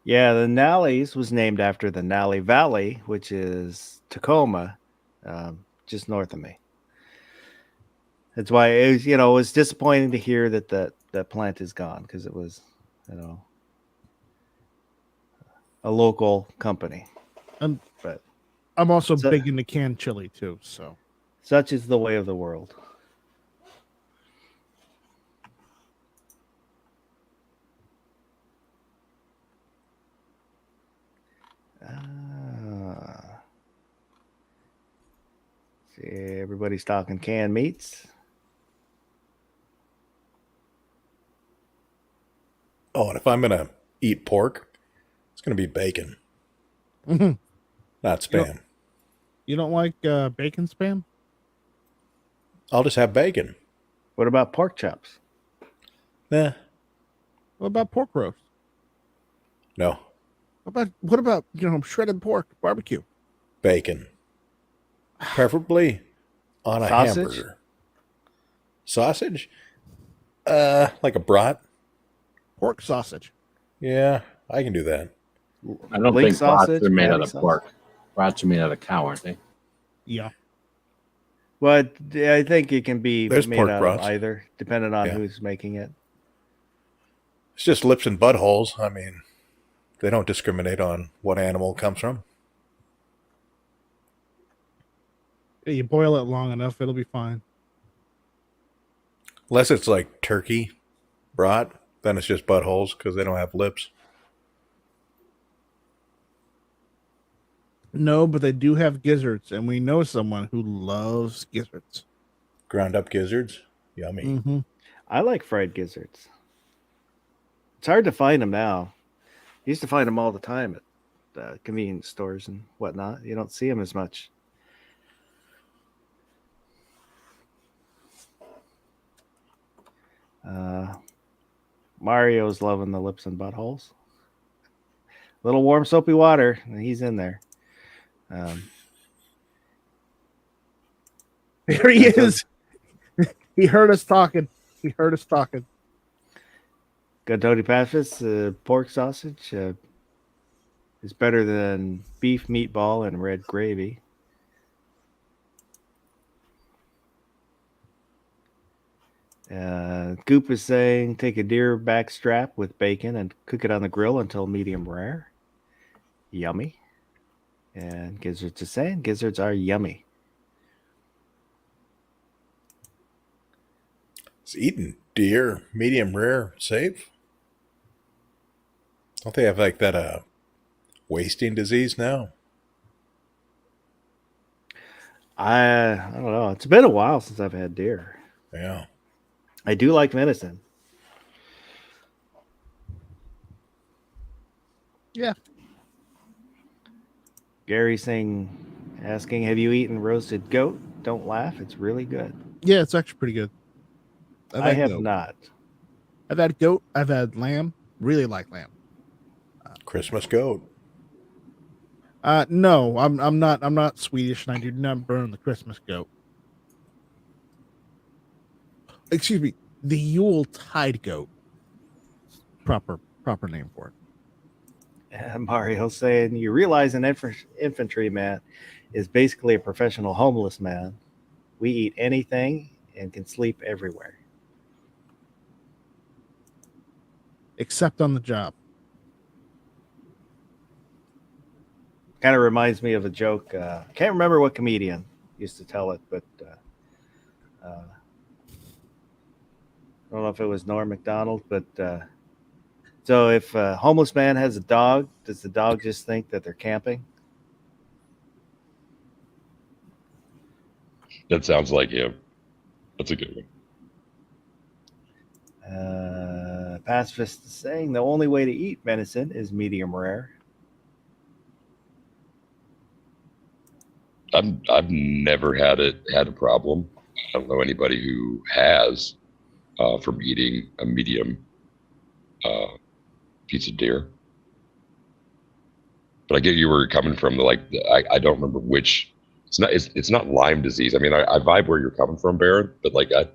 [SPEAKER 3] Yeah, the Nally's was named after the Nally Valley, which is Tacoma, just north of me. That's why it was disappointing to hear that that plant is gone, because it was, a local company. But
[SPEAKER 4] I'm also
[SPEAKER 3] So-
[SPEAKER 4] big into canned chili too, so
[SPEAKER 3] such is the way of the world. See, everybody's talking canned meats.
[SPEAKER 6] Oh, and if I'm going to eat pork, it's going to be bacon,
[SPEAKER 4] Mhm.
[SPEAKER 6] not spam.
[SPEAKER 4] You don't like bacon spam?
[SPEAKER 6] I'll just have bacon.
[SPEAKER 3] What about pork chops?
[SPEAKER 6] Nah,
[SPEAKER 4] What about pork roast?
[SPEAKER 6] no.
[SPEAKER 4] What about shredded pork barbecue?
[SPEAKER 6] Bacon. Preferably on a
[SPEAKER 3] Sausage?
[SPEAKER 6] hamburger. Sausage? Like a brat?
[SPEAKER 4] Pork sausage.
[SPEAKER 6] Yeah, I can do that.
[SPEAKER 5] I don't
[SPEAKER 3] Link
[SPEAKER 5] think brats
[SPEAKER 3] sausage,
[SPEAKER 5] are made out
[SPEAKER 3] patty
[SPEAKER 5] of
[SPEAKER 3] sausage?
[SPEAKER 5] pork. Brats are made out of cow, aren't they?
[SPEAKER 4] Yeah.
[SPEAKER 3] Well, I think it can be
[SPEAKER 6] There's
[SPEAKER 3] made
[SPEAKER 6] pork
[SPEAKER 3] out
[SPEAKER 6] brats.
[SPEAKER 3] of either, depending on
[SPEAKER 6] Yeah.
[SPEAKER 3] who's making it.
[SPEAKER 6] It's just lips and buttholes. I mean, they don't discriminate on what animal it comes from.
[SPEAKER 4] Yeah, you boil it long enough, it'll be fine.
[SPEAKER 6] Unless it's like turkey brat, then it's just buttholes because they don't have lips.
[SPEAKER 4] No, but they do have gizzards, and we know someone who loves gizzards.
[SPEAKER 6] Ground up gizzards. Yummy.
[SPEAKER 4] Mm-hmm.
[SPEAKER 3] I like fried gizzards. It's hard to find them now. Used to find them all the time at convenience stores and whatnot. You don't see them as much. Mario's loving the lips and buttholes. Little warm soapy water, and he's in there.
[SPEAKER 4] There he is. He heard us talking.
[SPEAKER 3] Gadoti Pafis, pork sausage is better than beef meatball and red gravy. Goop is saying take a deer back strap with bacon and cook it on the grill until medium rare. Yummy. And Gizzards is saying gizzards are yummy.
[SPEAKER 6] Is eating deer medium rare safe? Don't they have like that wasting disease now?
[SPEAKER 3] I don't know. It's been a while since I've had deer.
[SPEAKER 6] Yeah.
[SPEAKER 3] I do like venison.
[SPEAKER 4] Yeah.
[SPEAKER 3] Gary asking, have you eaten roasted goat? Don't laugh. It's really good.
[SPEAKER 4] Yeah, it's actually pretty good.
[SPEAKER 3] I have
[SPEAKER 4] goat.
[SPEAKER 3] not.
[SPEAKER 4] I've had goat. I've had lamb. Really like lamb.
[SPEAKER 6] Christmas goat.
[SPEAKER 4] No, I'm not Swedish, and I do not burn the Christmas goat. Excuse me, the Yule Tide goat. Proper name for it.
[SPEAKER 3] Mario saying, you realize an infantryman is basically a professional homeless man. We eat anything and can sleep everywhere.
[SPEAKER 4] Except on the job.
[SPEAKER 3] Kind of reminds me of a joke. Can't remember what comedian used to tell it, but I don't know if it was Norm Macdonald. But so if a homeless man has a dog, does the dog just think that they're camping?
[SPEAKER 7] That sounds like him. That's a good one.
[SPEAKER 3] Pacifist is saying the only way to eat venison is medium rare.
[SPEAKER 7] I've never had a problem. I don't know anybody who has from eating a medium piece of deer. But I get you were coming from. I don't remember which. It's not Lyme disease. I mean, I vibe where you're coming from, Baron. But like I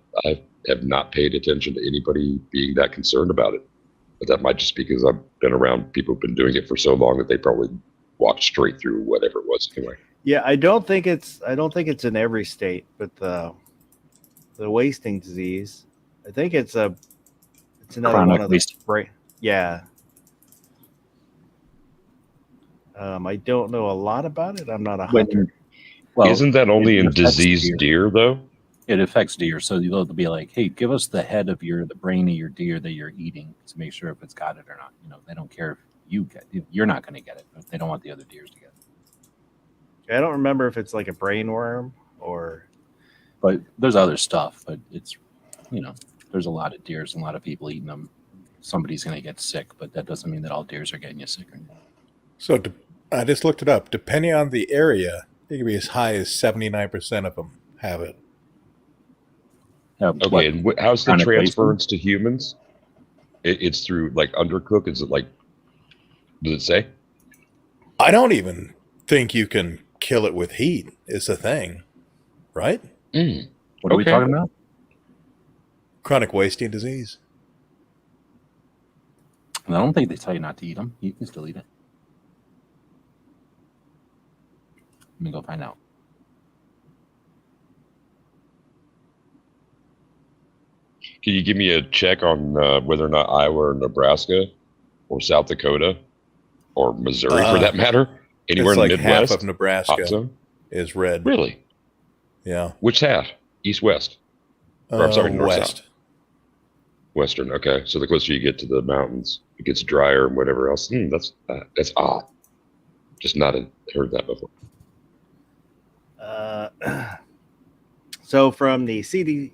[SPEAKER 7] have not paid attention to anybody being that concerned about it. But that might just be because I've been around people who've been doing it for so long that they probably walked straight through whatever it was anyway.
[SPEAKER 3] Yeah, I don't think it's in every state, but the wasting disease, I think it's another
[SPEAKER 5] Chronic
[SPEAKER 3] one of the
[SPEAKER 5] wasting.
[SPEAKER 3] brain. Yeah. I don't know a lot about it. I'm not a hunter.
[SPEAKER 5] Well,
[SPEAKER 7] Isn't that only
[SPEAKER 5] it
[SPEAKER 7] in
[SPEAKER 5] affects
[SPEAKER 7] diseased deer though?
[SPEAKER 5] It affects deer, so they'll be like, "Hey, give us the head of the brain of your deer that you're eating to make sure if it's got it or not." You know, they don't care if you're not going to get it, but they don't want the other deers to get it.
[SPEAKER 3] I don't remember if it's like a brain worm or.
[SPEAKER 5] But there's other stuff. But it's, there's a lot of deers and a lot of people eating them. Somebody's going to get sick, but that doesn't mean that all deers are getting you sick.
[SPEAKER 6] So I just looked it up. Depending on the area, it can be as high as 79% of them have it.
[SPEAKER 7] Okay, and how's the
[SPEAKER 5] chronic
[SPEAKER 7] transference to humans? It's through like undercook. Is it like? Does it say?
[SPEAKER 6] I don't even think you can kill it with heat. Is the thing, right?
[SPEAKER 5] What are we
[SPEAKER 7] Okay.
[SPEAKER 5] talking about?
[SPEAKER 6] Chronic wasting disease.
[SPEAKER 5] I don't think they tell you not to eat them. You can still eat it. Let me go find out.
[SPEAKER 7] Can you give me a check on whether or not Iowa or Nebraska or South Dakota or Missouri, for that matter, anywhere
[SPEAKER 6] It's
[SPEAKER 7] in
[SPEAKER 6] like
[SPEAKER 7] the Midwest,
[SPEAKER 6] half of Nebraska
[SPEAKER 7] hot zone?
[SPEAKER 6] is red.
[SPEAKER 7] Really?
[SPEAKER 6] Yeah.
[SPEAKER 7] Which half? East, west? Or, I'm sorry, north,
[SPEAKER 6] west.
[SPEAKER 7] south? Western. Okay, so the closer you get to the mountains, it gets drier and whatever else. That's odd. Just not heard that before.
[SPEAKER 3] So from the CDC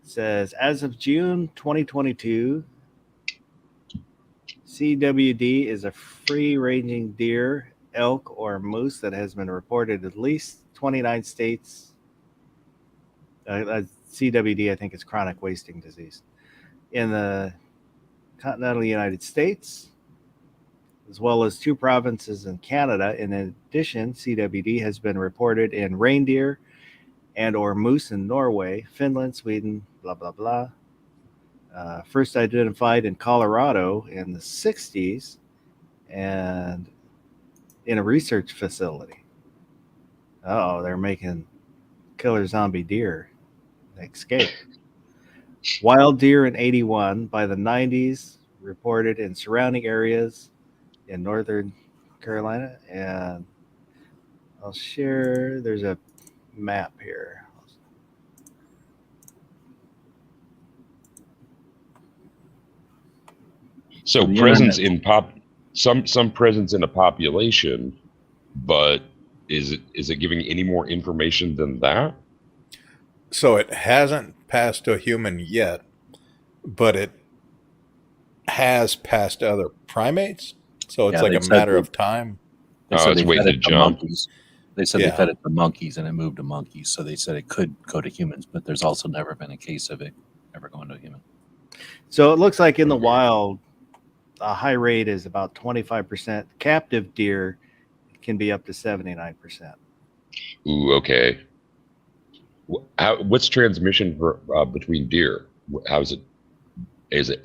[SPEAKER 3] says as of June 2022, CWD is a free-ranging deer, elk, or moose that has been reported at least 29 states. CWD, I think, is chronic wasting disease in the continental United States, as well as 2 provinces in Canada. In addition, CWD has been reported in reindeer and or moose in Norway, Finland, Sweden, blah, blah, blah. First identified in Colorado in the 60s and in a research facility. They're making killer zombie deer escape. Wild deer in 81. By the 90s, reported in surrounding areas in Northern Carolina. And I'll share, there's a map here.
[SPEAKER 7] So
[SPEAKER 5] The
[SPEAKER 7] presence
[SPEAKER 5] internet.
[SPEAKER 7] in some presence in a population, but is it giving any more information than that?
[SPEAKER 6] So it hasn't passed to a human yet, but it has passed to other primates. So it's
[SPEAKER 5] Yeah,
[SPEAKER 6] like
[SPEAKER 5] they
[SPEAKER 6] a
[SPEAKER 5] said
[SPEAKER 6] matter
[SPEAKER 5] that-
[SPEAKER 6] of time.
[SPEAKER 5] They said
[SPEAKER 7] it's
[SPEAKER 5] they
[SPEAKER 7] waiting
[SPEAKER 5] fed
[SPEAKER 7] to
[SPEAKER 5] it to
[SPEAKER 7] jump.
[SPEAKER 5] monkeys. They said
[SPEAKER 6] Yeah.
[SPEAKER 5] they fed it to monkeys and it moved to monkeys. So they said it could go to humans, but there's also never been a case of it ever going to a human.
[SPEAKER 3] So it looks like in the wild, a high rate is about 25%. Captive deer can be up to 79%.
[SPEAKER 7] Ooh, okay. What's transmission between deer? How is it? Is it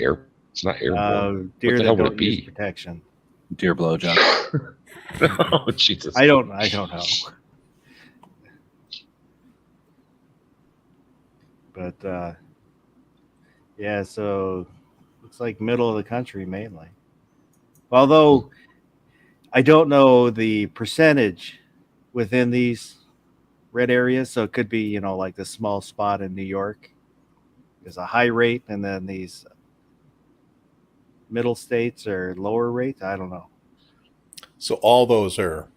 [SPEAKER 7] It's not airborne.
[SPEAKER 3] Deer
[SPEAKER 7] what the
[SPEAKER 3] that
[SPEAKER 7] hell would
[SPEAKER 3] don't
[SPEAKER 7] it
[SPEAKER 3] use
[SPEAKER 7] be?
[SPEAKER 3] protection.
[SPEAKER 5] Deer blowjob.
[SPEAKER 7] Oh, Jesus.
[SPEAKER 3] I don't know. But yeah, so looks like middle of the country mainly. Although I don't know the percentage within these red areas, so it could be, like the small spot in New York is a high rate, and then these middle states are lower rate. I don't know.
[SPEAKER 6] So all those are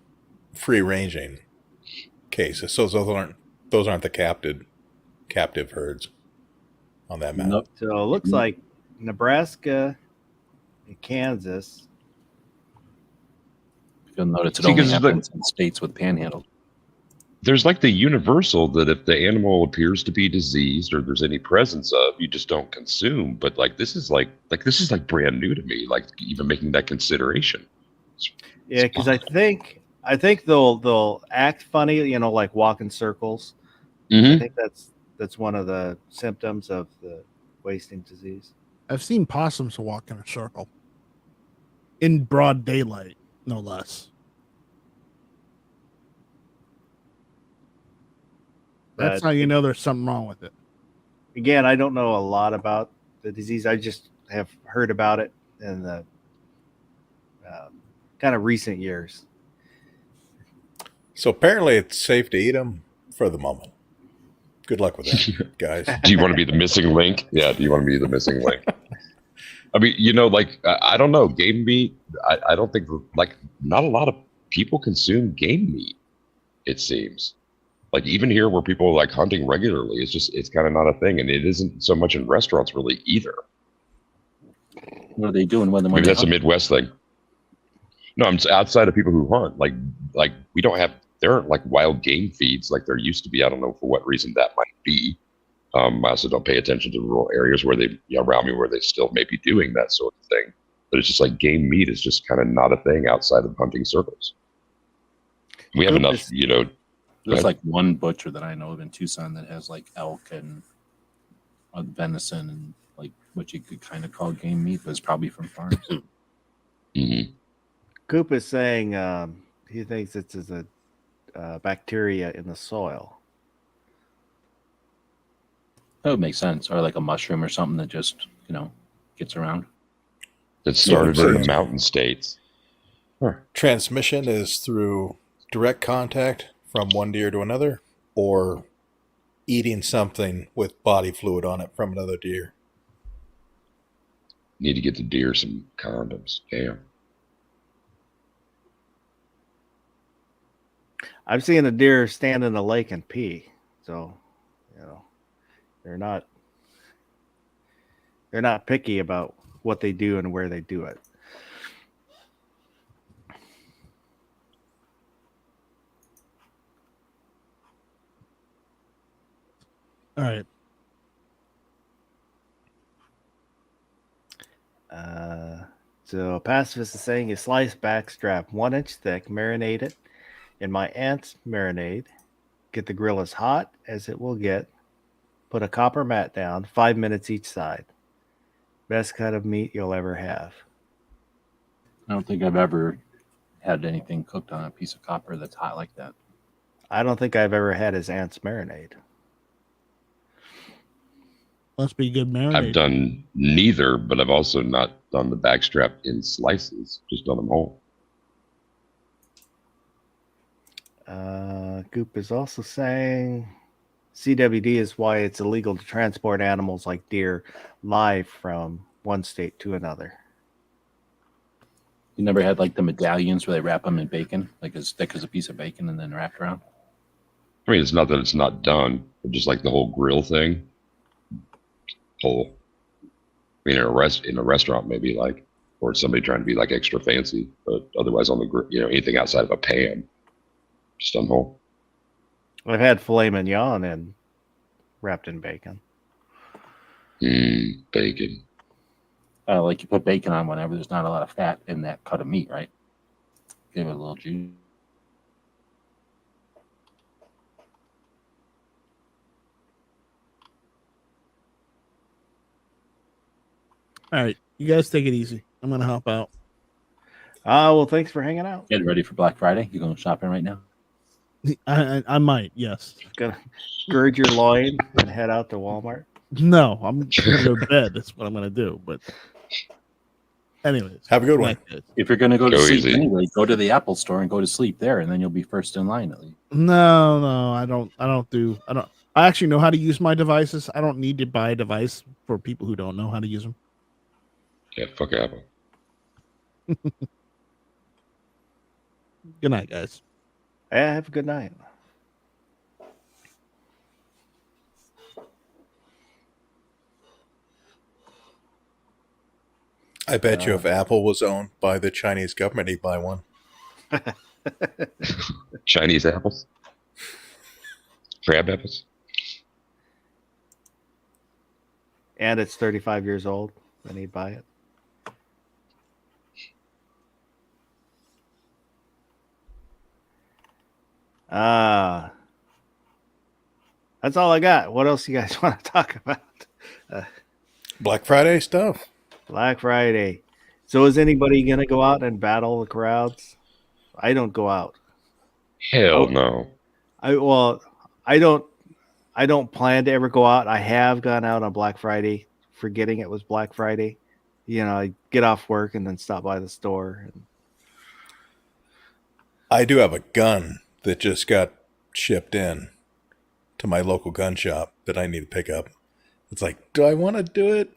[SPEAKER 6] free ranging cases. So those aren't the captive herds on that map.
[SPEAKER 5] Nope.
[SPEAKER 3] So it looks like Nebraska and Kansas.
[SPEAKER 5] You'll notice it
[SPEAKER 7] See,
[SPEAKER 5] only
[SPEAKER 7] 'cause
[SPEAKER 5] happens in states with panhandle.
[SPEAKER 7] There's like the universal that if the animal appears to be diseased or there's any presence of, you just don't consume. But like this is like this is like brand new to me. Like even making that consideration.
[SPEAKER 3] Yeah, because I think they'll act funny, like walk in circles. I think that's one of the symptoms of the wasting disease.
[SPEAKER 4] I've seen possums walk in a circle in broad daylight, no less. That's
[SPEAKER 3] But
[SPEAKER 4] how you know there's something wrong with it.
[SPEAKER 3] again, I don't know a lot about the disease. I just have heard about it in the kind of recent years.
[SPEAKER 6] So apparently it's safe to eat them for the moment. Good luck with that, guys.
[SPEAKER 7] Do you want to be the missing link? Yeah. Do you want to be the missing link? I mean, like I don't know, game meat. I don't think like not a lot of people consume game meat. It seems like even here where people are like hunting regularly, it's kind of not a thing, and it isn't so much in restaurants really either.
[SPEAKER 5] What are they doing when
[SPEAKER 7] Maybe
[SPEAKER 5] they
[SPEAKER 7] that's a
[SPEAKER 5] hunt?
[SPEAKER 7] Midwest thing. No, I'm outside of people who hunt. Like we don't have there aren't like wild game feeds like there used to be. I don't know for what reason that might be. I also don't pay attention to rural areas where they around me where they still may be doing that sort of thing. But it's just like game meat is just kind of not a thing outside of hunting circles. We have enough,
[SPEAKER 5] There's like one butcher that I know of in Tucson that has like elk and venison and like what you could kind of call game meat, but it's probably from farms.
[SPEAKER 7] Mhm.
[SPEAKER 3] Coop is saying he thinks it's a bacteria in the soil.
[SPEAKER 5] That would make sense, or like a mushroom or something that just gets around.
[SPEAKER 7] It started
[SPEAKER 6] Yeah,
[SPEAKER 7] in
[SPEAKER 6] so-
[SPEAKER 7] the mountain states.
[SPEAKER 6] Transmission is through direct contact from one deer to another, or eating something with body fluid on it from another deer.
[SPEAKER 7] Need to get the deer some condoms. Damn.
[SPEAKER 3] I've seen a deer stand in a lake and pee, so they're not picky about what they do and where they do it.
[SPEAKER 4] All right.
[SPEAKER 3] So Pacifist is saying a sliced backstrap 1 inch thick, marinate it in my aunt's marinade. Get the grill as hot as it will get. Put a copper mat down, 5 minutes each side. Best cut of meat you'll ever have.
[SPEAKER 5] I don't think I've ever had anything cooked on a piece of copper that's hot like that.
[SPEAKER 3] I don't think I've ever had his aunt's marinade.
[SPEAKER 4] Must be good marinade.
[SPEAKER 7] I've done neither, but I've also not done the backstrap in slices, just done them whole.
[SPEAKER 3] Goop is also saying CWD is why it's illegal to transport animals like deer live from one state to another.
[SPEAKER 5] You never had like the medallions where they wrap them in bacon, like as thick as a piece of bacon and then wrapped around?
[SPEAKER 7] I mean, it's not that it's not done, but just like the whole grill thing. I mean, in a restaurant, maybe like, or somebody trying to be like extra fancy, but otherwise on the grill, anything outside of a pan, just done whole.
[SPEAKER 3] I've had filet mignon and wrapped in bacon.
[SPEAKER 7] Bacon.
[SPEAKER 5] Like you put bacon on whenever there's not a lot of fat in that cut of meat, right? Give it a little juice.
[SPEAKER 4] All right, you guys take it easy. I'm gonna hop out.
[SPEAKER 3] Well, thanks for hanging out.
[SPEAKER 5] Getting ready for Black Friday. You going shopping right now?
[SPEAKER 4] I might, yes.
[SPEAKER 3] Gonna gird your loin and head out to Walmart.
[SPEAKER 4] No, I'm gonna go to bed. That's what I'm gonna do. But anyways,
[SPEAKER 6] Have a good one.
[SPEAKER 5] If you're going to go to
[SPEAKER 7] Go
[SPEAKER 5] sleep
[SPEAKER 7] easy.
[SPEAKER 5] anyway, go to the Apple store and go to sleep there, and then you'll be first in line at least.
[SPEAKER 4] No, I don't. I actually know how to use my devices. I don't need to buy a device for people who don't know how to use them.
[SPEAKER 7] Yeah, fuck Apple.
[SPEAKER 4] Good night, guys.
[SPEAKER 3] Yeah, have a good night.
[SPEAKER 6] I bet you if Apple was owned by the Chinese government, he'd buy one.
[SPEAKER 7] Chinese apples? Crab apples?
[SPEAKER 3] And it's 35 years old, then he'd buy it. That's all I got. What else you guys want to talk about?
[SPEAKER 6] Black Friday stuff.
[SPEAKER 3] Black Friday. So is anybody gonna go out and battle the crowds? I don't go out.
[SPEAKER 7] Hell no.
[SPEAKER 3] I don't plan to ever go out. I have gone out on Black Friday, forgetting it was Black Friday. You know, I get off work and then stop by the store.
[SPEAKER 6] I do have a gun that just got shipped in to my local gun shop that I need to pick up. It's like, do I want to do it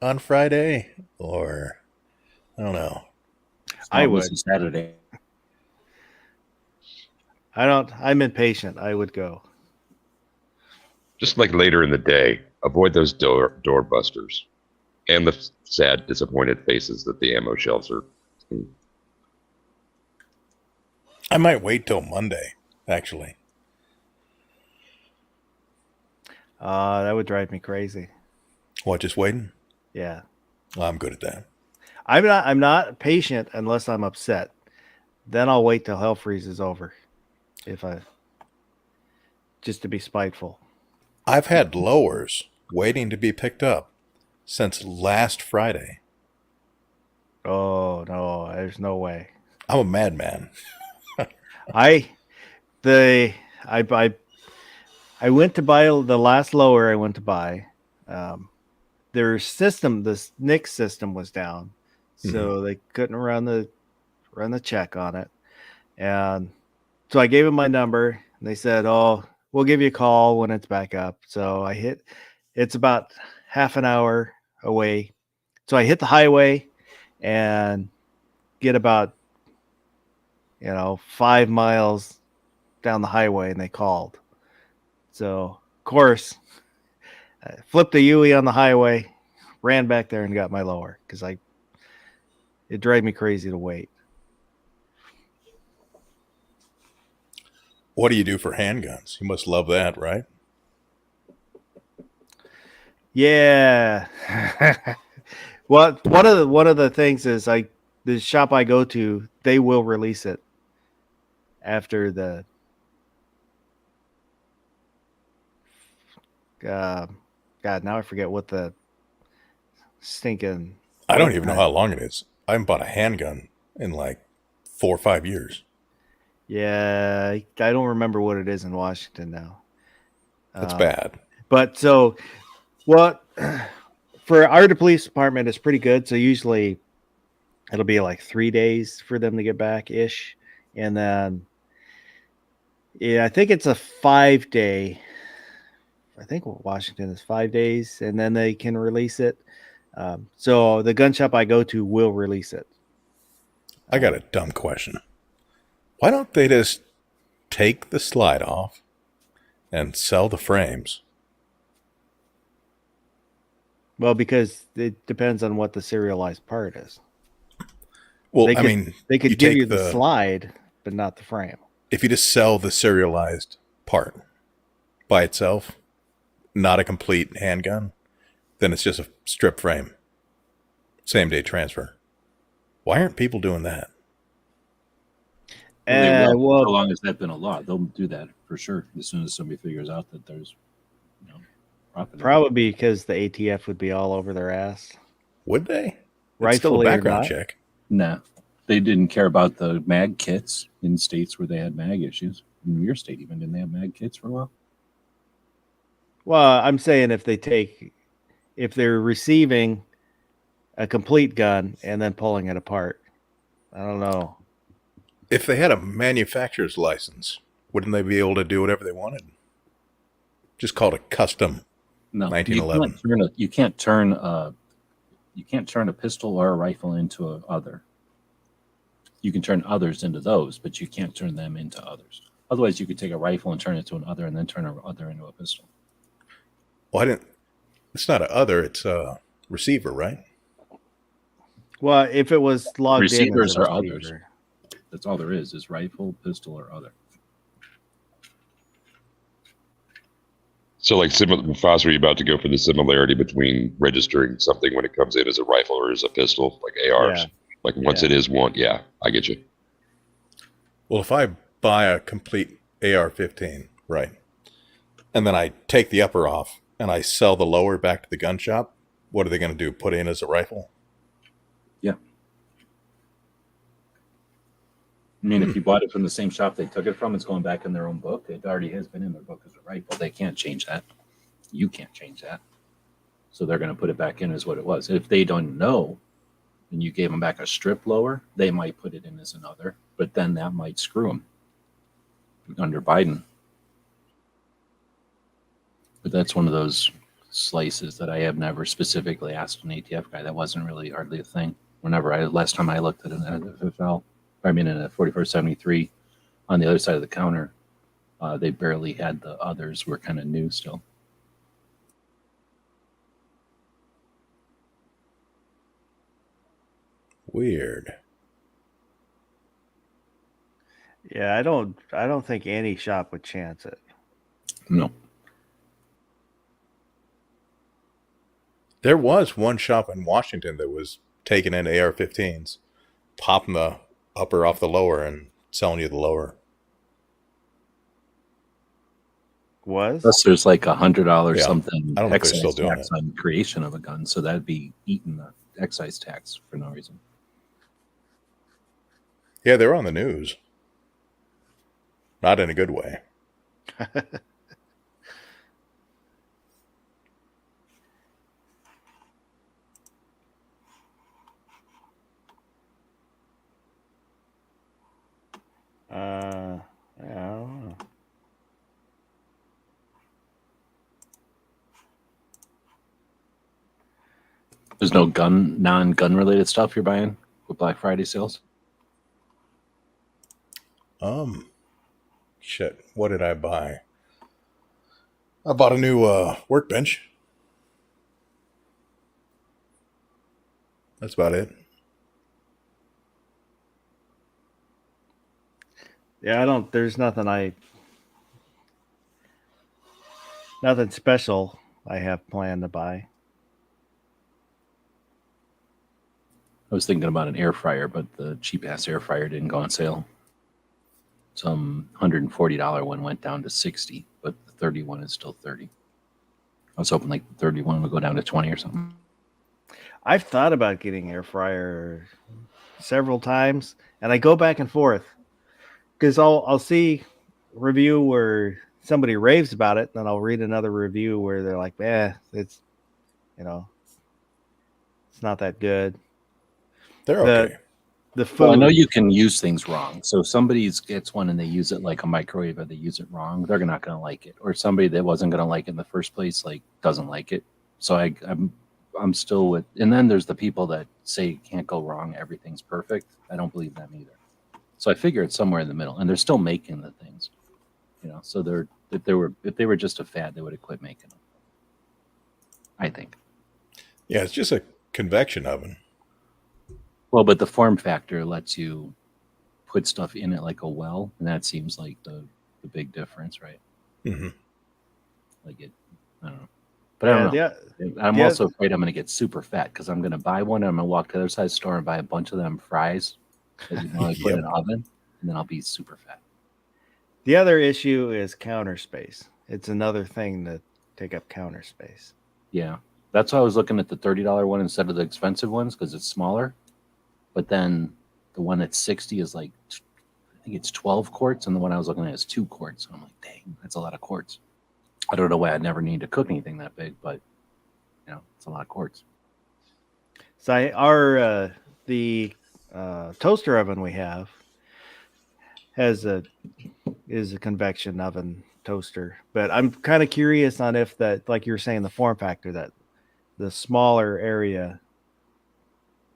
[SPEAKER 6] on Friday or I don't know.
[SPEAKER 3] I would.
[SPEAKER 5] It's Saturday.
[SPEAKER 3] I'm impatient. I would go.
[SPEAKER 7] Just like later in the day, avoid those door busters and the sad, disappointed faces that the ammo shelves are.
[SPEAKER 6] I might wait till Monday, actually.
[SPEAKER 3] That would drive me crazy.
[SPEAKER 6] What, just waiting?
[SPEAKER 3] Yeah.
[SPEAKER 6] Well, I'm good at that.
[SPEAKER 3] I'm not patient unless I'm upset. Then I'll wait till hell freezes over. Just to be spiteful.
[SPEAKER 6] I've had lowers waiting to be picked up since last Friday.
[SPEAKER 3] Oh no, there's no way.
[SPEAKER 6] I'm a madman.
[SPEAKER 3] I went to buy the last lower I went to buy. Their system, this NICS system was down, so they couldn't run the check on it. And so I gave them my number and they said, "Oh, we'll give you a call when it's back up." So it's about half an hour away. So I hit the highway and get about 5 miles down the highway and they called. So of course I flipped a UE on the highway, ran back there and got my lower because it drove me crazy to wait.
[SPEAKER 6] What do you do for handguns? You must love that, right?
[SPEAKER 3] Yeah. Well, one of the things is the shop I go to, they will release it after the God, now I forget what the stinking.
[SPEAKER 6] I don't even know how long it is. I haven't bought a handgun in like 4 or 5 years.
[SPEAKER 3] Yeah, I don't remember what it is in Washington now.
[SPEAKER 6] That's bad.
[SPEAKER 3] But so what for our police department is pretty good. So usually it'll be like 3 days for them to get back ish. And then, yeah, I think it's a 5 day. I think Washington is 5 days and then they can release it. So the gun shop I go to will release it.
[SPEAKER 6] I got a dumb question. Why don't they just take the slide off and sell the frames?
[SPEAKER 3] Well, because it depends on what the serialized part is.
[SPEAKER 6] Well,
[SPEAKER 3] They could give
[SPEAKER 6] take
[SPEAKER 3] you the slide, but not the frame.
[SPEAKER 6] If you just sell the serialized part by itself, not a complete handgun, then it's just a strip frame. Same day transfer. Why aren't people doing that?
[SPEAKER 5] How
[SPEAKER 3] Well,
[SPEAKER 5] long has that been a law? They'll do that for sure as soon as somebody figures out that there's profit.
[SPEAKER 3] probably because the ATF would be all over their ass.
[SPEAKER 6] Would they? It's still a
[SPEAKER 3] Rightfully or
[SPEAKER 6] background
[SPEAKER 3] not.
[SPEAKER 6] check.
[SPEAKER 5] Nah, they didn't care about the mag kits in states where they had mag issues. In your state, even didn't they have mag kits for a while?
[SPEAKER 3] Well, I'm saying if they're receiving a complete gun and then pulling it apart, I don't know.
[SPEAKER 6] If they had a manufacturer's license, wouldn't they be able to do whatever they wanted? Just called a custom.
[SPEAKER 5] No,
[SPEAKER 6] 1911.
[SPEAKER 5] you can't turn a pistol or a rifle into a other. You can turn others into those, but you can't turn them into others. Otherwise, you could take a rifle and turn it to an other, and then turn an other into a pistol.
[SPEAKER 6] Well, it's not a other, it's a receiver, right?
[SPEAKER 3] Well, if it was logged
[SPEAKER 5] Receivers
[SPEAKER 3] in as a
[SPEAKER 5] are
[SPEAKER 3] receiver.
[SPEAKER 5] others. That's all there is rifle, pistol, or other.
[SPEAKER 7] So, like, Foss, were you about to go for the similarity between registering something when it comes in as a rifle or as a pistol, like ARs?
[SPEAKER 3] Yeah.
[SPEAKER 7] Like, once
[SPEAKER 3] Yeah.
[SPEAKER 7] it is one, yeah, I get you.
[SPEAKER 6] Well, if I buy a complete AR-15, right, and then I take the upper off and I sell the lower back to the gun shop, what are they going to do? Put it in as a rifle?
[SPEAKER 5] Yeah. I mean, if you bought it from the same shop they took it from, it's going back in their own book. It already has been in their book as a rifle. They can't change that. You can't change that. So they're going to put it back in as what it was. If they don't know, and you gave them back a strip lower, they might put it in as another, but then that might screw them under Biden. But that's one of those slices that I have never specifically asked an ATF guy. That wasn't really hardly a thing. Last time I looked at an FFL, I mean, in a 4473 on the other side of the counter, they barely had the others, were kind of new still.
[SPEAKER 6] Weird.
[SPEAKER 3] Yeah, I don't think any shop would chance it.
[SPEAKER 5] No.
[SPEAKER 6] There was one shop in Washington that was taking in AR-15s, popping the upper off the lower and selling you the lower.
[SPEAKER 3] Was?
[SPEAKER 5] Plus, there's like $100
[SPEAKER 6] Yeah.
[SPEAKER 5] something
[SPEAKER 6] I don't know if they're
[SPEAKER 5] excise
[SPEAKER 6] still doing
[SPEAKER 5] tax on creation of a gun, so that'd be eating the excise tax for no reason.
[SPEAKER 6] Yeah, they were on the news. Not in a good way.
[SPEAKER 3] Yeah, I don't know.
[SPEAKER 5] There's no non-gun related stuff you're buying with Black Friday sales?
[SPEAKER 6] Shit, what did I buy? I bought a new workbench. That's about it.
[SPEAKER 3] Yeah, there's nothing special I have planned to buy.
[SPEAKER 5] I was thinking about an air fryer, but the cheap ass air fryer didn't go on sale. Some $140 one went down to $60, but the 31 is still $30. I was hoping like the 31 would go down to 20 or something.
[SPEAKER 3] I've thought about getting air fryer several times, and I go back and forth because I'll see a review where somebody raves about it, and then I'll read another review where they're like, it's not that good.
[SPEAKER 6] They're okay.
[SPEAKER 3] The food.
[SPEAKER 5] Well, I know you can use things wrong. So if somebody gets one and they use it like a microwave, or they use it wrong, they're not going to like it. Or somebody that wasn't going to like it in the first place, like doesn't like it. So I'm still with. And then there's the people that say it can't go wrong, everything's perfect. I don't believe them either. So I figure it's somewhere in the middle, and they're still making the things. So if they were just a fad, they would have quit making them. I think.
[SPEAKER 6] Yeah, it's just a convection oven.
[SPEAKER 5] Well, but the form factor lets you put stuff in it like a well, and that seems like the big difference, right?
[SPEAKER 6] Mm-hmm.
[SPEAKER 5] Like it, I don't know. But I don't know.
[SPEAKER 3] Yeah,
[SPEAKER 5] I'm also afraid I'm going to get super fat because I'm going to buy one and I'm going to walk to the other side of the store and buy a bunch of them fries that you want to put in an oven, and then I'll be super fat.
[SPEAKER 3] the other issue is counter space. It's another thing to take up counter space.
[SPEAKER 5] Yeah. That's why I was looking at the $30 one instead of the expensive ones because it's smaller. But then the one at 60 is like, I think it's 12 quarts, and the one I was looking at is 2 quarts. So I'm like, dang, that's a lot of quarts. I don't know why I'd never need to cook anything that big, but it's a lot of quarts.
[SPEAKER 3] So the toaster oven we have is a convection oven toaster, but I'm kind of curious on if that, like you were saying, the form factor, that the smaller area,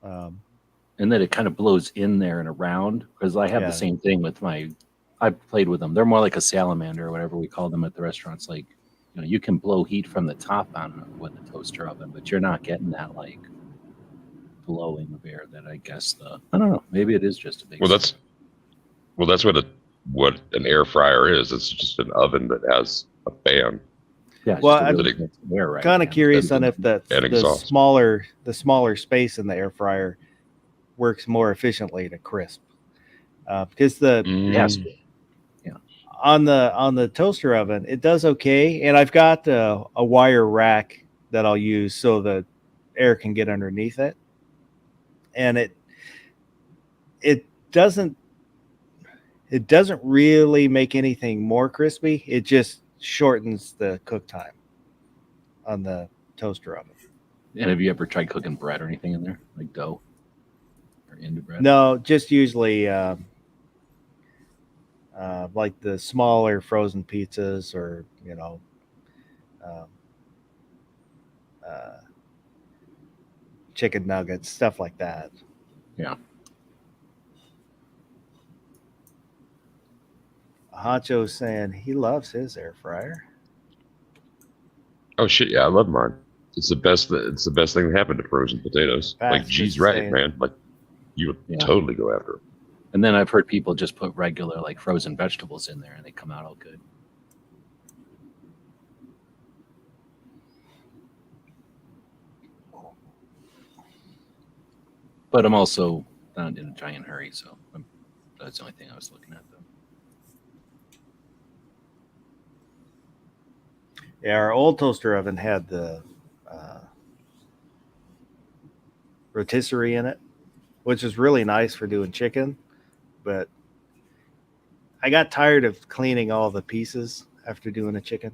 [SPEAKER 5] and that it kind of blows in there and around, because I have
[SPEAKER 3] Yeah.
[SPEAKER 5] the same thing with I've played with them. They're more like a salamander or whatever we call them at the restaurants. Like, you can blow heat from the top on with the toaster oven, but you're not getting that like blowing of air that I guess I don't know. Maybe it is just a big.
[SPEAKER 7] Well, that's what an air fryer is. It's just an oven that has a fan.
[SPEAKER 5] Yeah. It's
[SPEAKER 3] Well,
[SPEAKER 5] just a
[SPEAKER 3] I'm
[SPEAKER 5] really good air, right?
[SPEAKER 3] kind of
[SPEAKER 5] Yeah.
[SPEAKER 3] curious on if the
[SPEAKER 7] exhaust.
[SPEAKER 3] smaller space in the air fryer works more efficiently to crisp, because
[SPEAKER 5] Yes.
[SPEAKER 3] on the toaster oven it does okay, and I've got a wire rack that I'll use so the air can get underneath it, and it doesn't really make anything more crispy. It just shortens the cook time on the toaster oven.
[SPEAKER 5] And have you ever tried cooking bread or anything in there, like dough or into bread?
[SPEAKER 3] No, just usually like the smaller frozen pizzas, or chicken nuggets, stuff like that.
[SPEAKER 5] Yeah.
[SPEAKER 3] Honcho's saying he loves his air fryer.
[SPEAKER 7] Oh shit, yeah, I love mine. It's the best thing that happened to frozen potatoes.
[SPEAKER 3] That's
[SPEAKER 7] Like, G's
[SPEAKER 3] just
[SPEAKER 7] right,
[SPEAKER 3] saying.
[SPEAKER 7] man. Like, you would
[SPEAKER 5] Yeah.
[SPEAKER 7] totally go after it.
[SPEAKER 5] And then I've heard people just put regular like frozen vegetables in there and they come out all good. But I'm also not in a giant hurry, so that's the only thing I was looking at, though.
[SPEAKER 3] Yeah, our old toaster oven had the rotisserie in it, which is really nice for doing chicken, but I got tired of cleaning all the pieces after doing a chicken,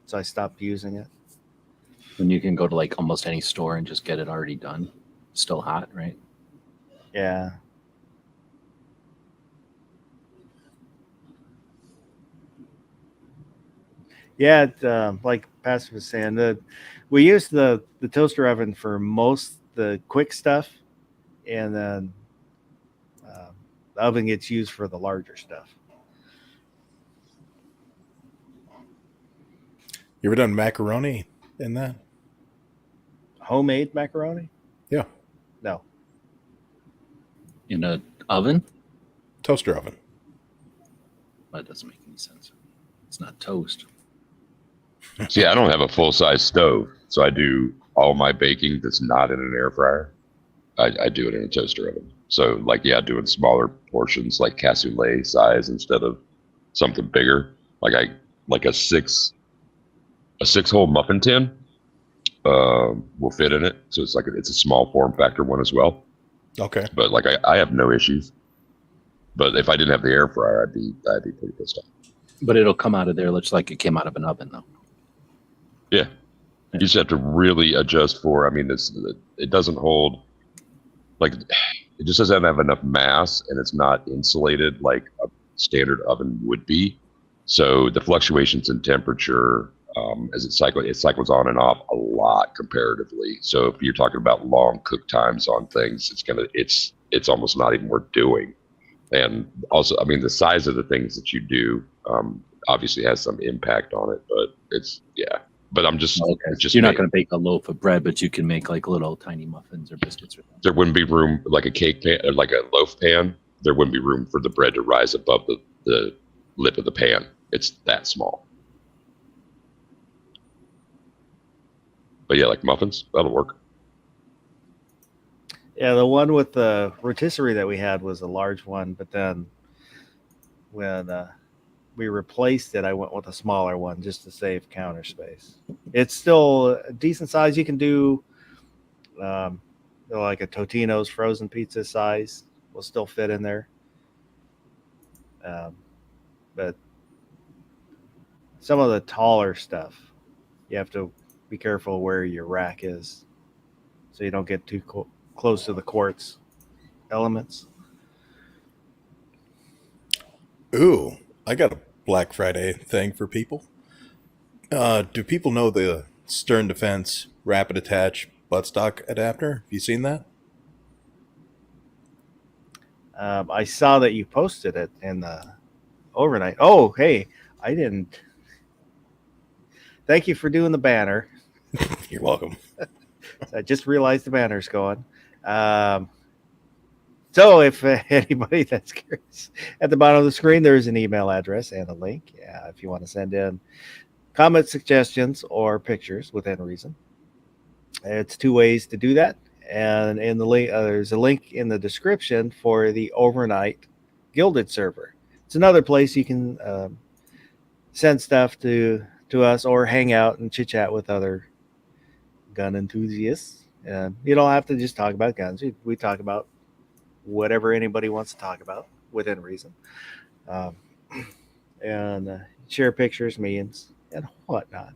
[SPEAKER 3] so I stopped using it.
[SPEAKER 5] And you can go to like almost any store and just get it already done, still hot, right?
[SPEAKER 3] Yeah. Yeah, like Pastor was saying, we use the toaster oven for most the quick stuff, and then the oven gets used for the larger stuff.
[SPEAKER 6] You ever done macaroni in that?
[SPEAKER 3] Homemade macaroni?
[SPEAKER 6] Yeah.
[SPEAKER 3] No.
[SPEAKER 5] In a oven?
[SPEAKER 6] Toaster oven.
[SPEAKER 5] That doesn't make any sense. It's not toast.
[SPEAKER 7] See, I don't have a full size stove, so I do all my baking that's not in an air fryer. I do it in a toaster oven. So, like, yeah, doing smaller portions, like cassoulet size instead of something bigger. Like a six hole muffin tin will fit in it. So it's a small form factor one as well.
[SPEAKER 6] Okay.
[SPEAKER 7] But like I have no issues. But if I didn't have the air fryer, I'd be pretty pissed off.
[SPEAKER 5] But it'll come out of there looks like it came out of an oven, though.
[SPEAKER 7] Yeah. You just have to really adjust for, I mean, it doesn't hold, like, it just doesn't have enough mass, and it's not insulated like a standard oven would be. So the fluctuations in temperature, as it cycles on and off a lot comparatively. So if you're talking about long cook times on things, it's almost not even worth doing. And also, I mean, the size of the things that you do obviously has some impact on it, but But I'm just,
[SPEAKER 5] Okay.
[SPEAKER 7] it's just
[SPEAKER 5] You're not
[SPEAKER 7] me.
[SPEAKER 5] going to bake a loaf of bread, but you can make like little tiny muffins or biscuits or something.
[SPEAKER 7] There wouldn't be room, like a cake pan, or like a loaf pan. There wouldn't be room for the bread to rise above the lip of the pan. It's that small. But yeah, like muffins, that'll work.
[SPEAKER 3] Yeah, the one with the rotisserie that we had was a large one, but then when we replaced it, I went with a smaller one just to save counter space. It's still a decent size. You can do like a Totino's frozen pizza size will still fit in there. But some of the taller stuff, you have to be careful where your rack is so you don't get too close to the quartz elements.
[SPEAKER 6] Ooh, I got a Black Friday thing for people. Do people know the Stern Defense rapid attach buttstock adapter? Have you seen that?
[SPEAKER 3] I saw that you posted it in the overnight. Oh, hey, I didn't. Thank you for doing the banner.
[SPEAKER 6] You're welcome.
[SPEAKER 3] I just realized the banner's going. So if anybody that's curious, at the bottom of the screen, there's an email address and a link. If you want to send in comment, suggestions, or pictures within reason. It's 2 ways to do that. And in the link, there's a link in the description for the overnight Gilded server. It's another place you can send stuff to us or hang out and chit chat with other gun enthusiasts. You don't have to just talk about guns. We talk about whatever anybody wants to talk about within reason, and share pictures, memes, and whatnot.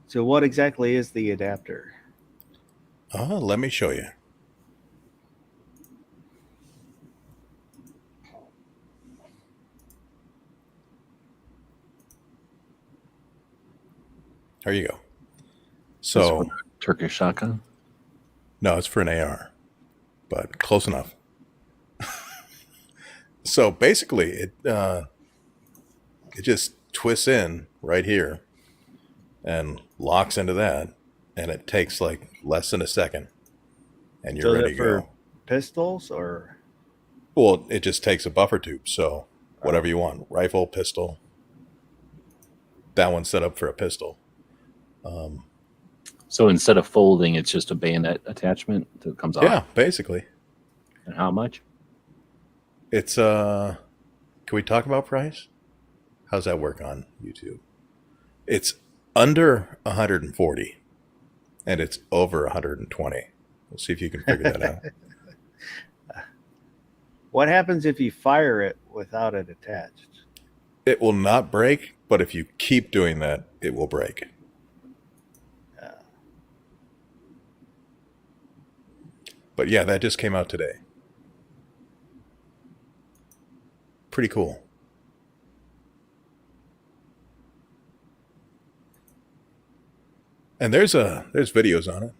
[SPEAKER 3] So what exactly is the adapter?
[SPEAKER 6] Let me show you. There you go. So
[SPEAKER 5] Turkish shotgun.
[SPEAKER 6] no, it's for an AR, but close enough. So basically, it just twists in right here and locks into that, and it takes like less than a second, and you're ready to
[SPEAKER 3] for
[SPEAKER 6] go.
[SPEAKER 3] pistols or?
[SPEAKER 6] Well, it just takes a buffer tube, so whatever you want, rifle, pistol. That one's set up for a pistol.
[SPEAKER 5] So instead of folding, it's just a bayonet attachment that comes off.
[SPEAKER 6] Yeah, basically.
[SPEAKER 5] And how much?
[SPEAKER 6] It's can we talk about price? How's that work on YouTube? It's under 140 and it's over 120. We'll see if you can figure that out.
[SPEAKER 3] What happens if you fire it without it attached?
[SPEAKER 6] It will not break, but if you keep doing that, it will break. But yeah, that just came out today. Pretty cool. And there's videos on it.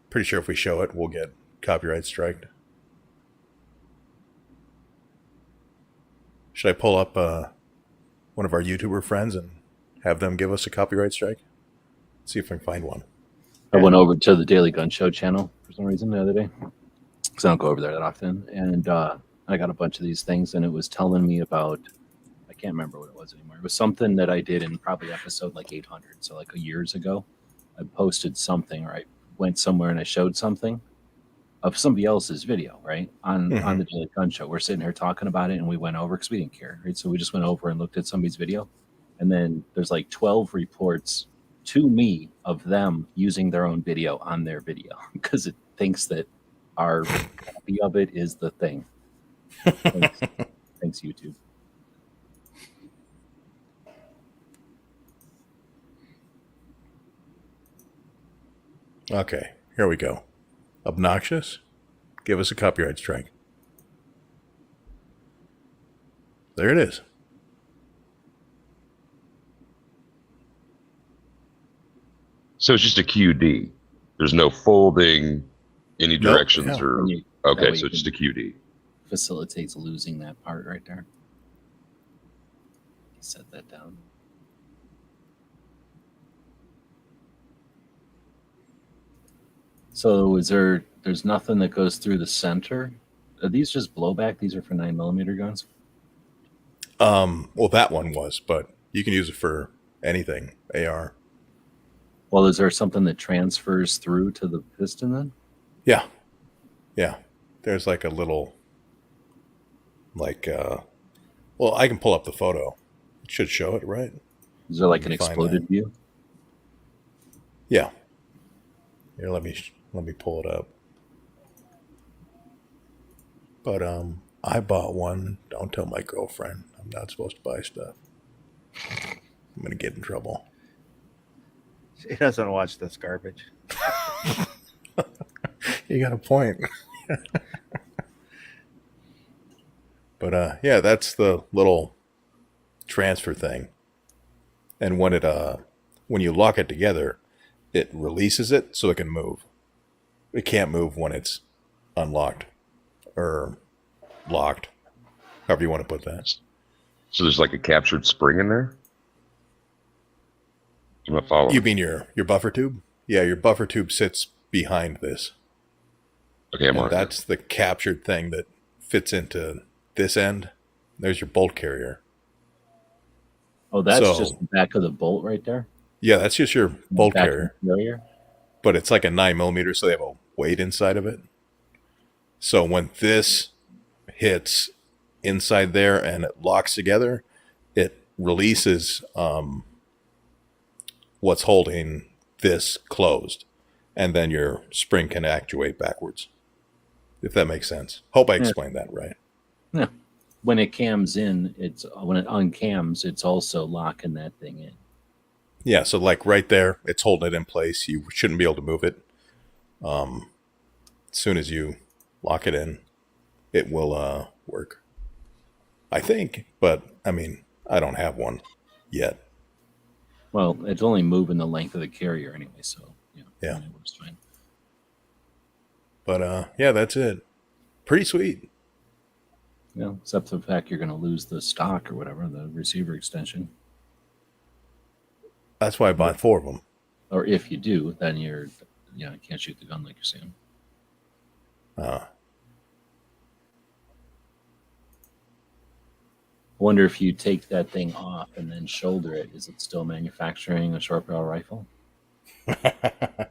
[SPEAKER 6] Pretty sure if we show it, we'll get copyright striked. Should I pull up one of our YouTuber friends and have them give us a copyright strike? See if I can find one.
[SPEAKER 5] I went over to the Daily Gun Show channel for some reason the other day, because I don't go over there that often. And I got a bunch of these things, and it was telling me about, I can't remember what it was anymore. It was something that I did in probably episode like 800. So like years ago, I posted something, or I went somewhere and I showed something of somebody else's video, right? On the Daily Gun Show. We're sitting here talking about it, and we went over because we didn't care, right? So we just went over and looked at somebody's video. And then there's like 12 reports to me of them using their own video on their video because it thinks that our copy of it is the thing. Thanks, YouTube.
[SPEAKER 6] Okay, here we go. Obnoxious? Give us a copyright strike. There it is.
[SPEAKER 7] So it's just a QD. There's no folding any
[SPEAKER 6] Nope.
[SPEAKER 7] directions
[SPEAKER 6] Yeah.
[SPEAKER 7] or
[SPEAKER 5] And you-
[SPEAKER 7] okay,
[SPEAKER 5] that way
[SPEAKER 7] so
[SPEAKER 5] you
[SPEAKER 7] it's just a
[SPEAKER 5] can-
[SPEAKER 7] QD.
[SPEAKER 5] Facilitates losing that part right there. Set that down. So there's nothing that goes through the center? Are these just blowback? These are for 9mm guns?
[SPEAKER 6] Well, that one was, but you can use it for anything, AR.
[SPEAKER 5] Well, is there something that transfers through to the piston then?
[SPEAKER 6] Yeah. Yeah. There's like a little, like, well, I can pull up the photo. It should show it, right?
[SPEAKER 5] Is there like
[SPEAKER 6] Let
[SPEAKER 5] an
[SPEAKER 6] me find
[SPEAKER 5] exploded
[SPEAKER 6] that.
[SPEAKER 5] view?
[SPEAKER 6] Yeah. Here, let me pull it up. But I bought one. Don't tell my girlfriend. I'm not supposed to buy stuff. I'm gonna get in trouble.
[SPEAKER 3] She doesn't watch this garbage.
[SPEAKER 6] You got a point. But yeah, that's the little transfer thing. And when you lock it together, it releases it so it can move. It can't move when it's unlocked or locked, however you want to put that.
[SPEAKER 7] So there's like a captured spring in there? I'm not following.
[SPEAKER 6] You mean your buffer tube? Yeah, your buffer tube sits behind this.
[SPEAKER 7] Okay, I'm
[SPEAKER 6] And
[SPEAKER 7] on.
[SPEAKER 6] that's the captured thing that fits into this end. There's your bolt carrier.
[SPEAKER 5] Oh, that's
[SPEAKER 6] So-
[SPEAKER 5] just the back of the bolt right there.
[SPEAKER 6] Yeah, that's just your bolt
[SPEAKER 5] Back of
[SPEAKER 6] carrier.
[SPEAKER 5] the carrier.
[SPEAKER 6] But it's like a 9mm, so they have a weight inside of it. So when this hits inside there and it locks together, it releases what's holding this closed, and then your spring can actuate backwards. If that makes sense. Hope I explained that right.
[SPEAKER 5] Yeah. When it cams in, when it uncams, it's also locking that thing in.
[SPEAKER 6] Yeah, so like right there, it's holding it in place. You shouldn't be able to move it. As soon as you lock it in, it will work. I think, but I mean, I don't have one yet.
[SPEAKER 5] Well, it's only moving the length of the carrier anyway, so
[SPEAKER 6] Yeah.
[SPEAKER 5] it works fine.
[SPEAKER 6] But yeah, that's it. Pretty sweet.
[SPEAKER 5] Except for the fact you're going to lose the stock or whatever, the receiver extension.
[SPEAKER 6] That's why I bought 4 of them.
[SPEAKER 5] Or if you do, then you can't shoot the gun like you're saying.
[SPEAKER 6] Uh,
[SPEAKER 5] I wonder if you take that thing off and then shoulder it, is it still manufacturing a short barrel rifle?
[SPEAKER 6] I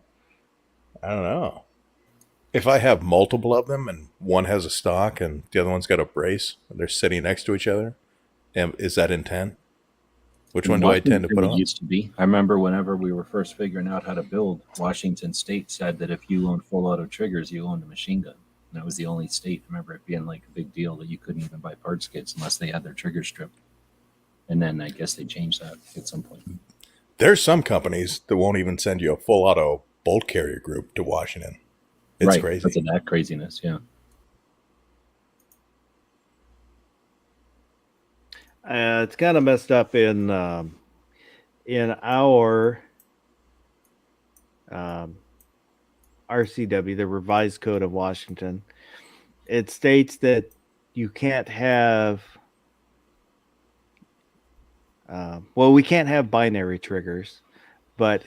[SPEAKER 6] don't know. If I have multiple of them and one has a stock and the other one's got a brace and they're sitting next to each other, is that intent? Which one do I tend to put
[SPEAKER 5] It
[SPEAKER 6] on?
[SPEAKER 5] used to be. I remember whenever we were first figuring out how to build, Washington State said that if you owned full auto triggers, you owned a machine gun. And that was the only state. I remember it being like a big deal that you couldn't even buy parts kits unless they had their trigger stripped. And then I guess they changed that at some point.
[SPEAKER 6] There's some companies that won't even send you a full auto bolt carrier group to Washington. It's
[SPEAKER 5] right,
[SPEAKER 6] crazy.
[SPEAKER 5] because of that craziness, yeah.
[SPEAKER 3] It's kind of messed up in our RCW, the Revised Code of Washington. It states that you can't have, we can't have binary triggers, but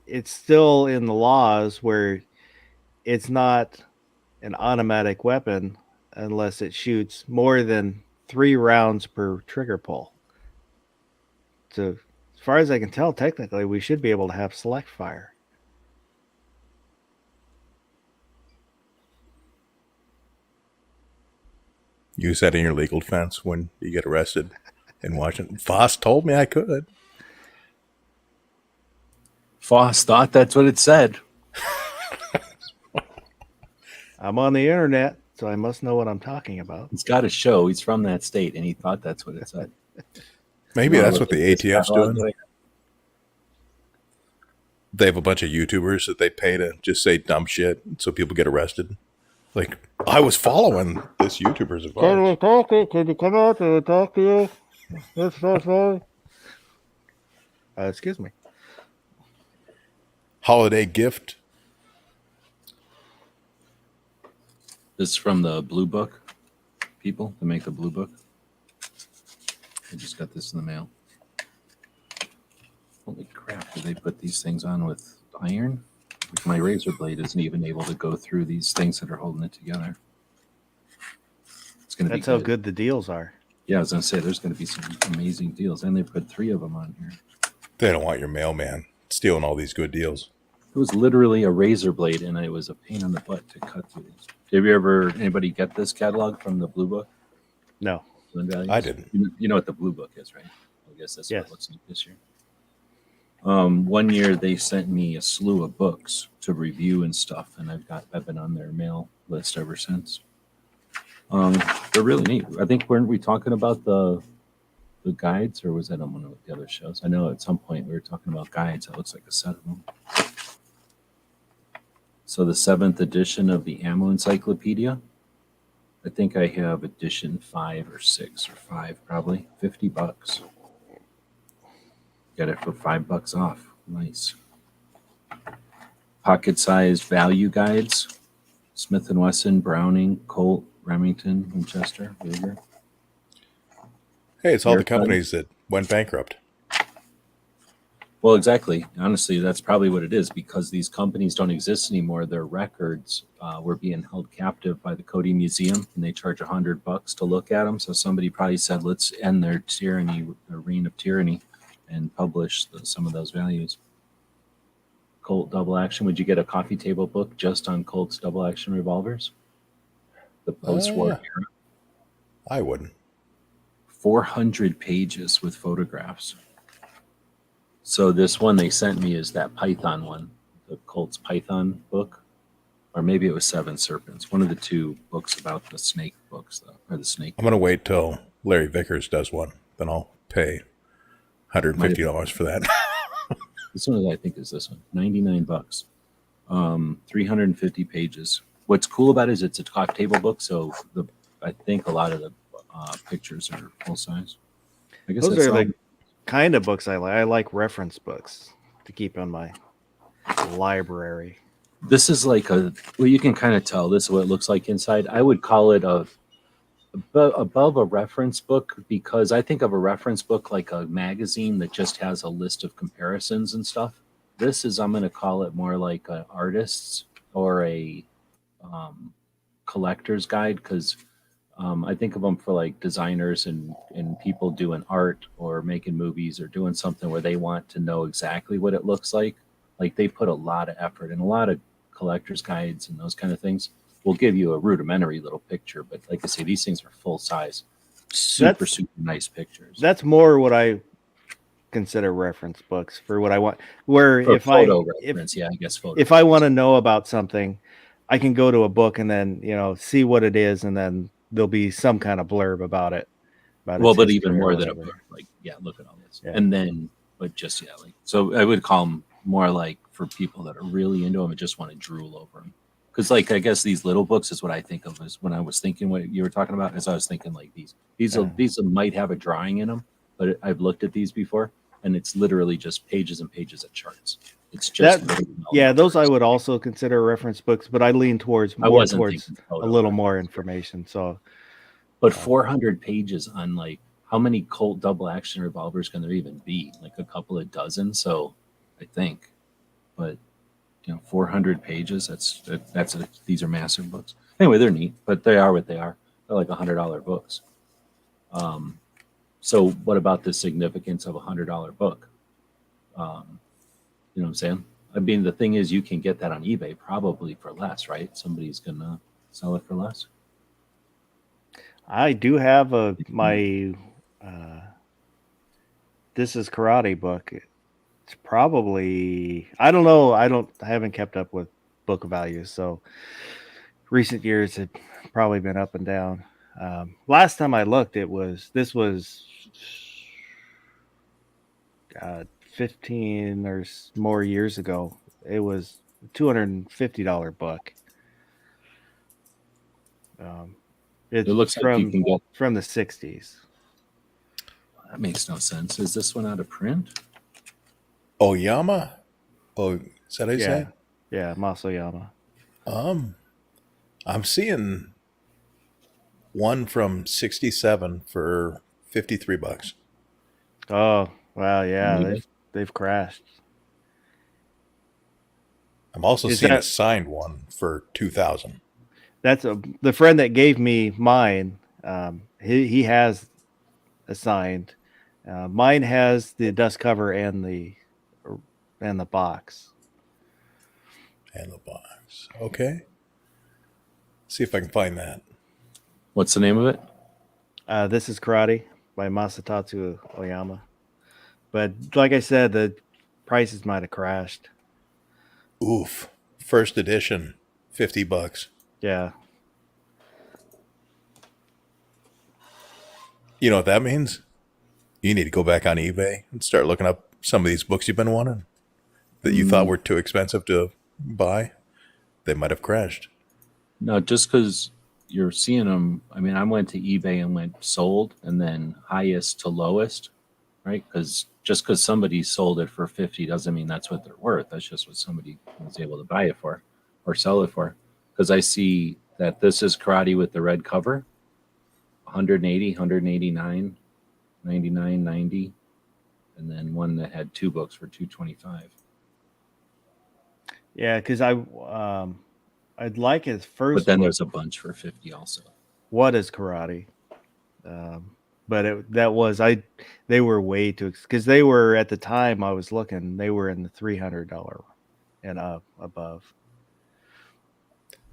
[SPEAKER 3] it's still in the laws where it's not an automatic weapon unless it shoots more than 3 rounds per trigger pull. So as far as I can tell, technically we should be able to have select fire.
[SPEAKER 6] Use that in your legal defense when you get arrested in Washington. Foss told me I could.
[SPEAKER 5] Foss thought that's what it said.
[SPEAKER 3] I'm on the internet, so I must know what I'm talking about.
[SPEAKER 5] He's got a show. He's from that state, and he thought that's what it said.
[SPEAKER 6] Maybe
[SPEAKER 5] You
[SPEAKER 6] that's
[SPEAKER 5] wanna
[SPEAKER 6] what the
[SPEAKER 5] look at this
[SPEAKER 6] ATF's
[SPEAKER 5] catalog
[SPEAKER 6] doing.
[SPEAKER 5] later?
[SPEAKER 6] They have a bunch of YouTubers that they pay to just say dumb shit so people get arrested. Like, I was following this YouTuber's advice.
[SPEAKER 3] talk to you? Can you come out and talk to you? It's so sorry. Excuse me.
[SPEAKER 6] Holiday gift.
[SPEAKER 5] This is from the Blue Book people that make the Blue Book. I just got this in the mail. Holy crap, do they put these things on with iron? Like my razor blade isn't even able to go through these things that are holding it together. It's gonna
[SPEAKER 3] That's
[SPEAKER 5] be
[SPEAKER 3] how good the deals are.
[SPEAKER 5] Yeah, I was gonna say there's gonna be some amazing deals, and they put 3 of them on here.
[SPEAKER 6] They don't want your mailman stealing all these good deals.
[SPEAKER 5] It was literally a razor blade, and it was a pain in the butt to cut through these. Have you ever anybody get this catalog from the Blue Book?
[SPEAKER 3] No.
[SPEAKER 5] Twin Values?
[SPEAKER 6] I didn't.
[SPEAKER 5] You know what the Blue Book is, right? I guess that's what
[SPEAKER 3] Yes.
[SPEAKER 5] it looks like this year. 1 year they sent me a slew of books to review and stuff, and I've been on their mail list ever since. They're really neat. I think weren't we talking about the guides, or was that on one of the other shows? I know at some point we were talking about guides. That looks like a set of them. So the 7th edition of the Ammo Encyclopedia. I think I have edition 5 or 6 or 5, probably $50. Get it for $5 off. Nice. Pocket-sized value guides. Smith & Wesson, Browning, Colt, Remington, Winchester, Ruger.
[SPEAKER 6] Hey, it's all the
[SPEAKER 5] Your
[SPEAKER 6] companies that went bankrupt.
[SPEAKER 5] Well, exactly. Honestly, that's probably what it is, because these companies don't exist anymore. Their records were being held captive by the Cody Museum, and they charge $100 to look at them. So somebody probably said, let's end their tyranny, their reign of tyranny, and publish some of those values. Colt double action. Would you get a coffee table book just on Colt's double action revolvers? The post-war
[SPEAKER 6] yeah.
[SPEAKER 5] era.
[SPEAKER 6] I wouldn't.
[SPEAKER 5] 400 pages with photographs. So this one they sent me is that Python one, the Colt's Python book, or maybe it was Seven Serpents. One of the two books about the snake books, though, or the snake.
[SPEAKER 6] I'm going to wait till Larry Vickers does one. Then I'll pay $150 for that.
[SPEAKER 5] This one I think is this one, $99. 350 pages. What's cool about it is it's a coffee table book, so I think a lot of the pictures are full size. I guess
[SPEAKER 3] Those
[SPEAKER 5] that's
[SPEAKER 3] are
[SPEAKER 5] all.
[SPEAKER 3] the kind of books I like. I like reference books to keep on my library.
[SPEAKER 5] This is like well, you can kind of tell this is what it looks like inside. I would call it above a reference book, because I think of a reference book like a magazine that just has a list of comparisons and stuff. This is, I'm going to call it more like an artist's or a collector's guide, because I think of them for like designers and people doing art or making movies or doing something where they want to know exactly what it looks like. Like they put a lot of effort, and a lot of collector's guides and those kind of things will give you a rudimentary little picture. But like I say, these things are full size, super nice pictures.
[SPEAKER 3] That's more what I consider reference books for what I want. Where
[SPEAKER 5] For
[SPEAKER 3] if I
[SPEAKER 5] reference, yeah, I guess photo.
[SPEAKER 3] if I want to know about something, I can go to a book and then see what it is, and then there'll be some kind of blurb about it.
[SPEAKER 5] Well,
[SPEAKER 3] its
[SPEAKER 5] but
[SPEAKER 3] history
[SPEAKER 5] even
[SPEAKER 3] or
[SPEAKER 5] more than a
[SPEAKER 3] whatever.
[SPEAKER 5] book. Like, yeah, look at all this.
[SPEAKER 3] Yeah.
[SPEAKER 5] And then, but just, yeah, like, so I would call them more like for people that are really into them and just want to drool over them. Because, like, I guess these little books is what I think of as when I was thinking what you were talking about, as I was thinking like these might have a drawing in them, but I've looked at these before, and it's literally just pages and pages of charts. It's just
[SPEAKER 3] those I would also consider reference books, but I lean towards
[SPEAKER 5] I
[SPEAKER 3] more
[SPEAKER 5] wasn't
[SPEAKER 3] towards
[SPEAKER 5] thinking
[SPEAKER 3] a
[SPEAKER 5] photo
[SPEAKER 3] little
[SPEAKER 5] reference.
[SPEAKER 3] more information. So,
[SPEAKER 5] But 400 pages on, like, how many Colt double action revolvers can there even be? Like a couple of dozen, so I think. But 400 pages. These are massive books. Anyway, they're neat, but they are what they are. They're like $100 books. So what about the significance of $100 book? You know what I'm saying? I mean, the thing is, you can get that on eBay probably for less, right? Somebody's gonna sell it for less.
[SPEAKER 3] I do have my This Is Karate book. It's probably, I don't know. I haven't kept up with book values. So recent years have probably been up and down. Last time I looked, this was 15 or more years ago. It was a $250 book. It
[SPEAKER 5] looks like you can get
[SPEAKER 3] from the 60s.
[SPEAKER 5] That makes no sense. Is this one out of print?
[SPEAKER 6] Oyama? Oh, is that how you say it?
[SPEAKER 3] Yeah, Masoyama.
[SPEAKER 6] I'm seeing one from 67 for $53.
[SPEAKER 3] Oh, wow, yeah,
[SPEAKER 5] Mm-hmm.
[SPEAKER 3] they've crashed.
[SPEAKER 6] I'm also
[SPEAKER 3] Is
[SPEAKER 6] seeing a
[SPEAKER 3] that-
[SPEAKER 6] signed one for 2000.
[SPEAKER 3] That's the friend that gave me mine. He has a signed. Mine has the dust cover and the box.
[SPEAKER 6] And the box. Okay. See if I can find that.
[SPEAKER 5] What's the name of it?
[SPEAKER 3] This is Karate by Masatatsu Oyama. But like I said, the prices might have crashed.
[SPEAKER 6] Oof. First edition, $50.
[SPEAKER 3] Yeah.
[SPEAKER 6] You know what that means? You need to go back on eBay and start looking up some of these books you've been wanting that you thought were too expensive to buy. They might have crashed.
[SPEAKER 5] No, just because you're seeing them. I mean, I went to eBay and went sold and then highest to lowest, right? Because just because somebody sold it for 50 doesn't mean that's what they're worth. That's just what somebody was able to buy it for or sell it for. Because I see that this is Karate with the red cover, 180, 189, 99, 90, and then one that had two books for 225.
[SPEAKER 3] Yeah, because I'd like his first.
[SPEAKER 5] But then
[SPEAKER 3] book,
[SPEAKER 5] there's a bunch for 50 also.
[SPEAKER 3] What is Karate? But they were way too, because they were at the time I was looking, they were in the $300 and above.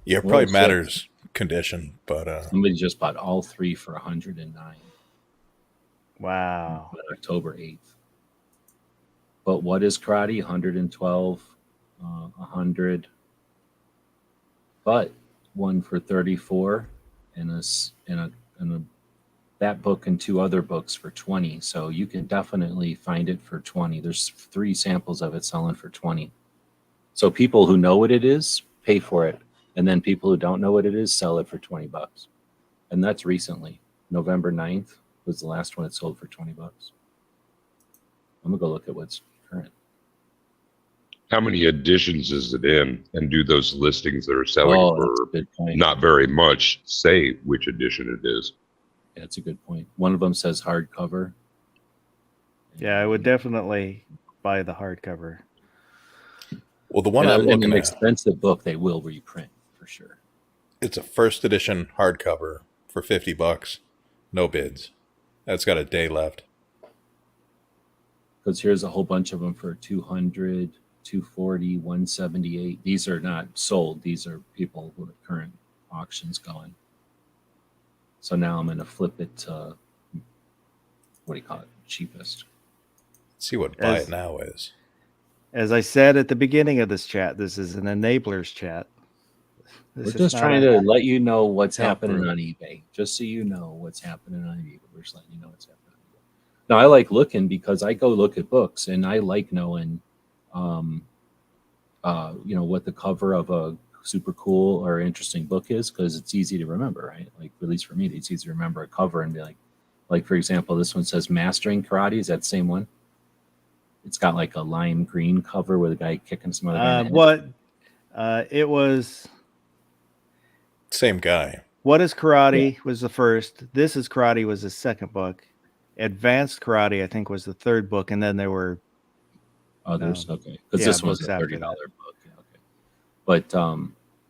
[SPEAKER 6] Yeah, it
[SPEAKER 5] Well,
[SPEAKER 6] probably
[SPEAKER 5] so-
[SPEAKER 6] matters condition, but
[SPEAKER 5] Somebody just bought all three for 109
[SPEAKER 3] Wow.
[SPEAKER 5] on October 8th. But what is Karate? 112, 100. But one for 34 and a that book and two other books for 20. So you can definitely find it for 20. There's 3 samples of it selling for 20. So people who know what it is pay for it, and then people who don't know what it is sell it for $20. And that's recently. November 9th was the last one it sold for $20. I'm gonna go look at what's current.
[SPEAKER 7] How many editions is it in? And do those listings that are selling
[SPEAKER 5] Oh, that's a
[SPEAKER 7] for
[SPEAKER 5] good point.
[SPEAKER 7] not very much say which edition it is?
[SPEAKER 5] Yeah, that's a good point. One of them says hardcover.
[SPEAKER 3] Yeah, I would definitely buy the hardcover.
[SPEAKER 6] well, the one
[SPEAKER 5] And
[SPEAKER 6] I'm
[SPEAKER 5] an
[SPEAKER 6] looking at,
[SPEAKER 5] expensive book they will reprint for sure.
[SPEAKER 6] it's a first edition hardcover for $50. No bids. That's got a day left.
[SPEAKER 5] Because here's a whole bunch of them for 200, 240, 178. These are not sold. These are people who have current auctions going. So now I'm going to flip it to, what do you call it? Cheapest.
[SPEAKER 6] See what buy
[SPEAKER 3] As-
[SPEAKER 6] it now is.
[SPEAKER 3] As I said at the beginning of this chat, this is an enablers chat. This
[SPEAKER 5] We're
[SPEAKER 3] is
[SPEAKER 5] just
[SPEAKER 3] not
[SPEAKER 5] trying
[SPEAKER 3] a-
[SPEAKER 5] to let you know what's
[SPEAKER 3] help
[SPEAKER 5] happening
[SPEAKER 3] group.
[SPEAKER 5] on eBay. Just so you know what's happening on eBay. We're just letting you know what's happening. Now, I like looking because I go look at books and I like knowing, what the cover of a super cool or interesting book is because it's easy to remember, right? Like, at least for me, it's easy to remember a cover and be like for example, this one says Mastering Karate. Is that the same one? It's got like a lime green cover with a guy kicking some other guy in the head.
[SPEAKER 3] It was
[SPEAKER 6] Same guy.
[SPEAKER 3] What is Karate was the first. This is Karate was the second book. Advanced Karate, I think, was the third book, and then there were
[SPEAKER 5] Others, okay, because
[SPEAKER 3] yeah,
[SPEAKER 5] this was
[SPEAKER 3] books
[SPEAKER 5] a
[SPEAKER 3] after
[SPEAKER 5] $30
[SPEAKER 3] that.
[SPEAKER 5] book. Yeah, okay, but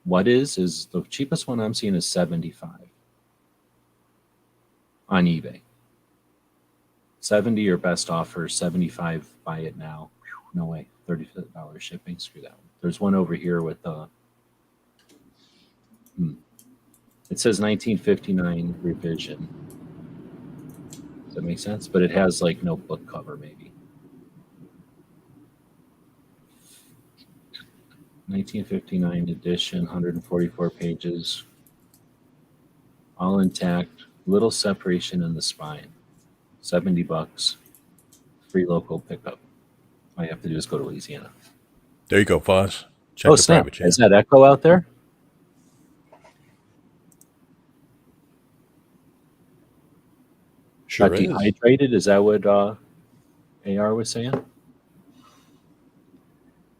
[SPEAKER 5] what is the cheapest one I'm seeing is 75 on eBay. 70 or best offer, 75. Buy it now. Whew, no way, $30 shipping. Screw that one. There's one over here with it says 1959 revision. Does that make sense? But it has like no book cover, maybe. 1959 edition, 144 pages, all intact, little separation in the spine. $70, free local pickup. All you have to do is go to Louisiana.
[SPEAKER 6] There you go, Foz. Check
[SPEAKER 5] Oh,
[SPEAKER 6] the
[SPEAKER 5] snap.
[SPEAKER 6] private chat.
[SPEAKER 5] Is that echo out there?
[SPEAKER 6] Sure
[SPEAKER 5] Got
[SPEAKER 6] is.
[SPEAKER 5] dehydrated? Is that what AR was saying?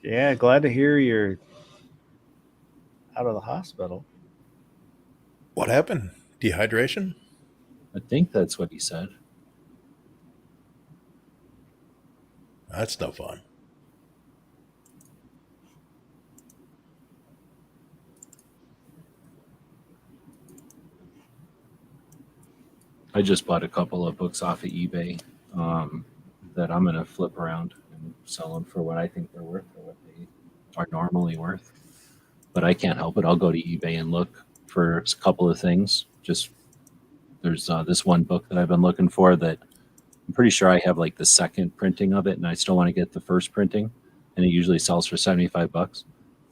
[SPEAKER 3] Yeah, glad to hear you're out of the hospital.
[SPEAKER 6] What happened? Dehydration?
[SPEAKER 5] I think that's what he said.
[SPEAKER 6] That's no fun.
[SPEAKER 5] I just bought a couple of books off of eBay that I'm going to flip around and sell them for what I think they're worth or what they are normally worth. but I can't help it. I'll go to eBay and look for a couple of things. Just there's this one book that I've been looking for that I'm pretty sure I have like the second printing of it, and I still want to get the first printing, and it usually sells for $75.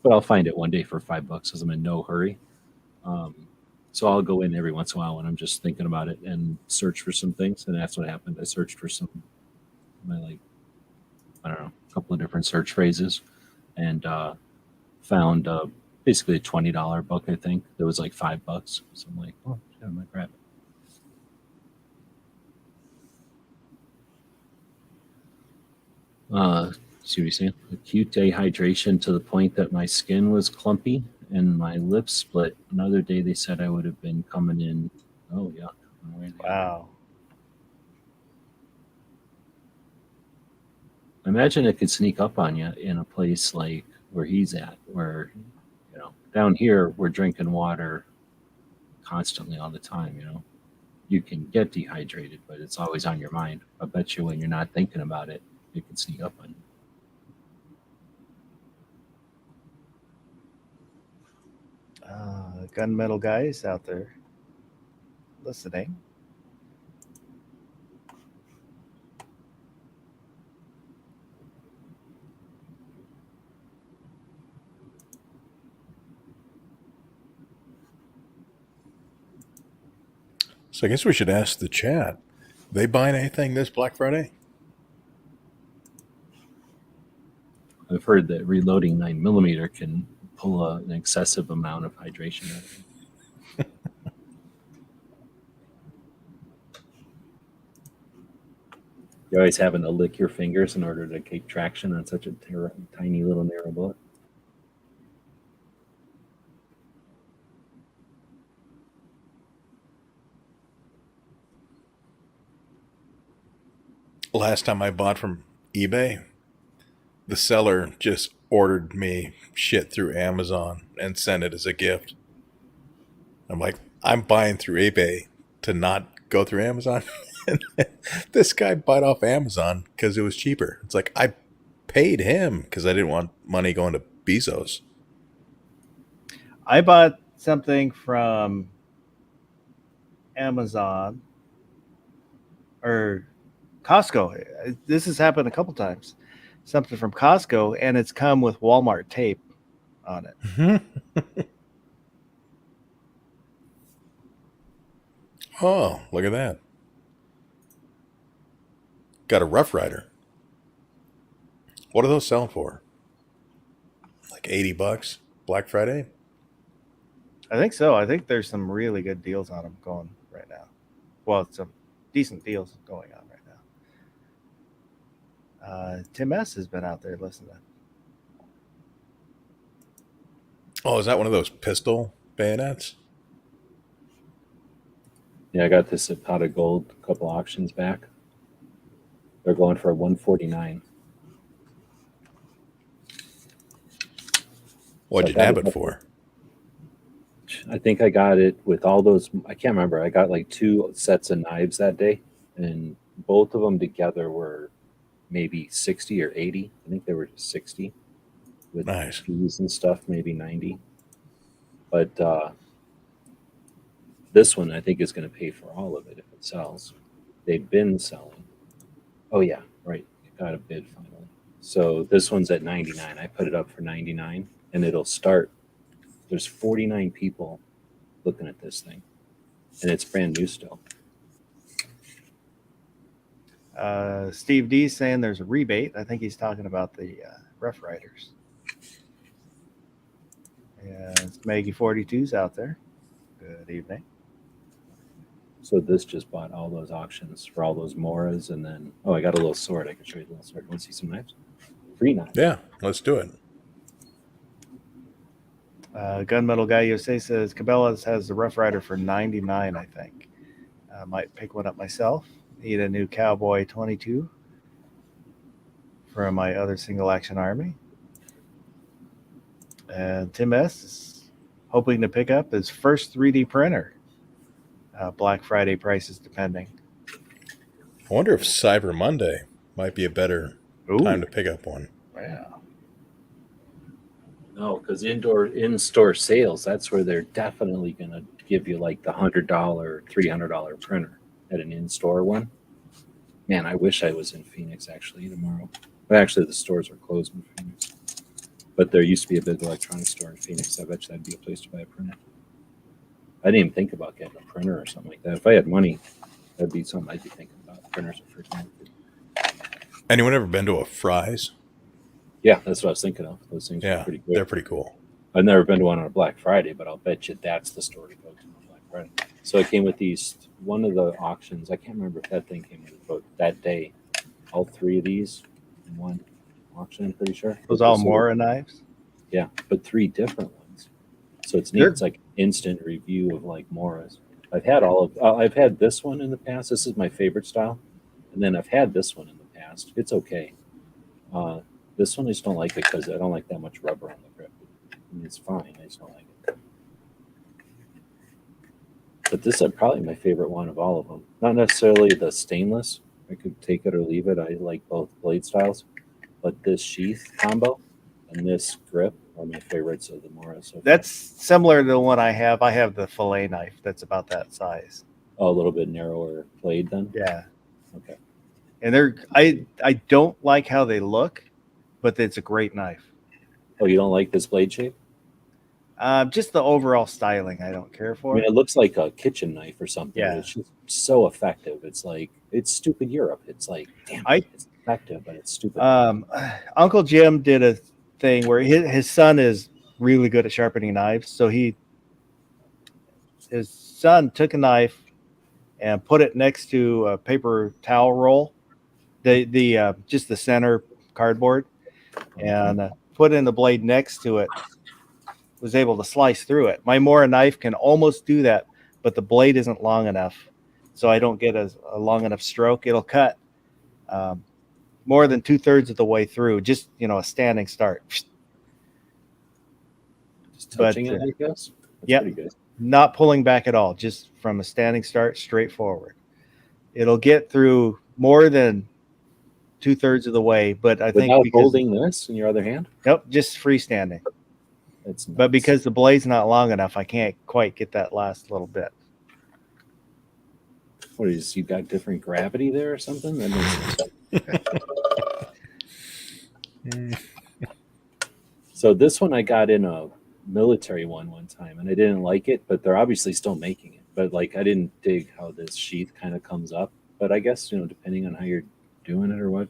[SPEAKER 5] But I'll find it one day for $5 because I'm in no hurry. So I'll go in every once in a while when I'm just thinking about it and search for some things, and that's what happened. I searched for I don't know, a couple of different search phrases, and found basically a $20 book. I think that was like $5. So I'm like, oh, yeah, I might grab it. See what he's saying? Acute dehydration to the point that my skin was clumpy and my lips split. Another day they said I would have been coming in. Oh, yeah.
[SPEAKER 3] Wow.
[SPEAKER 5] Imagine it could sneak up on you in a place like where he's at, where, down here we're drinking water constantly all the time, You can get dehydrated, but it's always on your mind. I bet you when you're not thinking about it, it can sneak up on you.
[SPEAKER 3] Gunmetal guys out there listening.
[SPEAKER 6] So I guess we should ask the chat. They buying anything this Black Friday?
[SPEAKER 5] I've heard that reloading 9mm can pull an excessive amount of hydration out of you. You're always having to lick your fingers in order to keep traction on such a tiny little narrow bullet.
[SPEAKER 6] Last time I bought from eBay, the seller just ordered me shit through Amazon and sent it as a gift. I'm like, I'm buying through eBay to not go through Amazon. And this guy bought off Amazon because it was cheaper. It's like, I paid him because I didn't want money going to Bezos.
[SPEAKER 3] I bought something from Amazon or Costco. This has happened a couple times. Something from Costco, and it's come with Walmart tape on it.
[SPEAKER 6] Oh, look at that. Got a Rough Rider. What are those selling for? Like $80 Black Friday?
[SPEAKER 3] I think so. I think there's some really good deals on them going right now. Well, some decent deals going on right now. Tim S has been out there listening.
[SPEAKER 6] Oh, is that one of those pistol bayonets?
[SPEAKER 5] Yeah, I got this at Pot of Gold a couple auctions back. They're going for $149.
[SPEAKER 6] What'd you nab it for?
[SPEAKER 5] I think I got it with all those. I can't remember. I got like 2 sets of knives that day, and both of them together were maybe 60 or 80. I think they were 60 with
[SPEAKER 6] Nice.
[SPEAKER 5] fees and stuff, maybe 90. But this one I think is going to pay for all of it if it sells. They've been selling. Oh yeah, right. It got a bid finally. So this one's at 99. I put it up for 99, and it'll start. There's 49 people looking at this thing, and it's brand new still.
[SPEAKER 3] Steve D saying there's a rebate. I think he's talking about the Rough Riders. Yeah, it's Maggie 42's out there. Good evening.
[SPEAKER 5] So this just bought all those auctions for all those Moras, and then I got a little sword. I can show you the little sword. Want to see some knives? Free knives.
[SPEAKER 6] Yeah, let's do it.
[SPEAKER 3] Gunmetal Guy USA says Cabela's has the Rough Rider for 99. I think I might pick one up myself. Need a new Cowboy 22 for my other single action army. And Tim S is hoping to pick up his first 3D printer. Black Friday prices depending.
[SPEAKER 6] I wonder if Cyber Monday might be a better time to pick up one.
[SPEAKER 3] Yeah.
[SPEAKER 5] No, because in-store sales, that's where they're definitely going to give you like the $100, $300 printer at an in-store one. Man, I wish I was in Phoenix actually tomorrow. But actually, the stores are closed in Phoenix. But there used to be a big electronics store in Phoenix. I bet you that'd be a place to buy a printer. I didn't even think about getting a printer or something like that. If I had money, that'd be something I'd be thinking about. Printers are freaking.
[SPEAKER 6] Anyone ever been to a Fry's?
[SPEAKER 5] Yeah, that's what I was thinking of. Those things are
[SPEAKER 6] Yeah,
[SPEAKER 5] pretty good.
[SPEAKER 6] they're pretty cool.
[SPEAKER 5] I've never been to one on a Black Friday, but I'll bet you that's the store to go to on Black Friday. So it came with these, one of the auctions, I can't remember if that thing came with it, but that day, all three of these in one auction, I'm pretty sure.
[SPEAKER 3] Those all Mora knives.
[SPEAKER 5] Yeah, but three different ones. So it's neat.
[SPEAKER 3] Sure.
[SPEAKER 5] It's like instant review of like Moras. I've had this one in the past. This is my favorite style. And then I've had this one in the past. It's okay. This one I just don't like it because I don't like that much rubber on the grip. I mean, it's fine. I just don't like it. But this is probably my favorite one of all of them. Not necessarily the stainless. I could take it or leave it. I like both blade styles. But this sheath combo and this grip are my favorites of the Mora. So
[SPEAKER 3] That's similar to the one I have. I have the fillet knife that's about that size.
[SPEAKER 5] a little bit narrower blade then.
[SPEAKER 3] Yeah.
[SPEAKER 5] Okay.
[SPEAKER 3] And I don't like how they look, but it's a great knife.
[SPEAKER 5] Oh, you don't like this blade shape?
[SPEAKER 3] Just the overall styling I don't care
[SPEAKER 5] I
[SPEAKER 3] for.
[SPEAKER 5] mean, it looks like a kitchen knife or something.
[SPEAKER 3] Yeah.
[SPEAKER 5] It's just so effective. It's like, it's stupid Europe. It's like, damn, it's effective, but it's stupid.
[SPEAKER 3] Uncle Jim did a thing where his son is really good at sharpening knives. So his son took a knife and put it next to a paper towel roll, the just the center cardboard, and put in the blade next to it. Was able to slice through it. My Mora knife can almost do that, but the blade isn't long enough, so I don't get a long enough stroke. It'll cut more than 2/3 of the way through, just a standing start.
[SPEAKER 5] Just touching it, I guess. That's
[SPEAKER 3] yep.
[SPEAKER 5] pretty good.
[SPEAKER 3] Not pulling back at all, just from a standing start straight forward. It'll get through more than 2/3 of the way, but I think
[SPEAKER 5] Without holding this in your other hand?
[SPEAKER 3] Nope, just freestanding.
[SPEAKER 5] That's nuts.
[SPEAKER 3] But because the blade's not long enough, I can't quite get that last little bit.
[SPEAKER 5] What is, you got different gravity there or something? That makes sense. So this one I got in a military one time, and I didn't like it, but they're obviously still making it. But like, I didn't dig how this sheath kind of comes up. But I guess, depending on how you're doing it or what.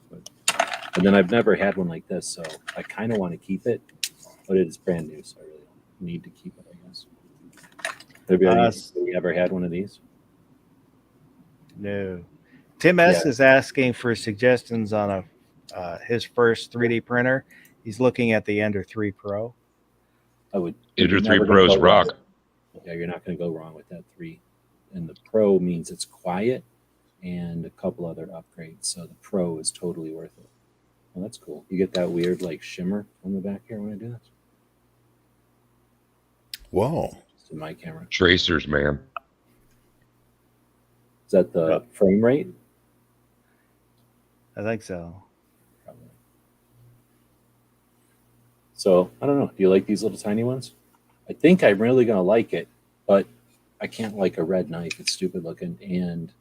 [SPEAKER 5] And then I've never had one like this, so I kind of want to keep it, but it is brand new, so I really don't need to keep it, I guess. Have you ever had one of these?
[SPEAKER 3] No. Tim S is asking for suggestions on his first 3D printer. He's looking at the Ender 3 Pro.
[SPEAKER 5] I would.
[SPEAKER 7] Ender 3 Pros rock.
[SPEAKER 5] Yeah, you're not going to go wrong with that 3. And the Pro means it's quiet and a couple other upgrades. So the Pro is totally worth it. Well, that's cool. You get that weird like shimmer on the back here when I do this.
[SPEAKER 6] Whoa.
[SPEAKER 5] Just in my camera.
[SPEAKER 7] Tracers, man.
[SPEAKER 5] Is that the frame rate?
[SPEAKER 3] I think so.
[SPEAKER 5] Probably. So I don't know. Do you like these little tiny ones? I think I'm really going to like it, but I can't like a red knife. It's stupid looking, and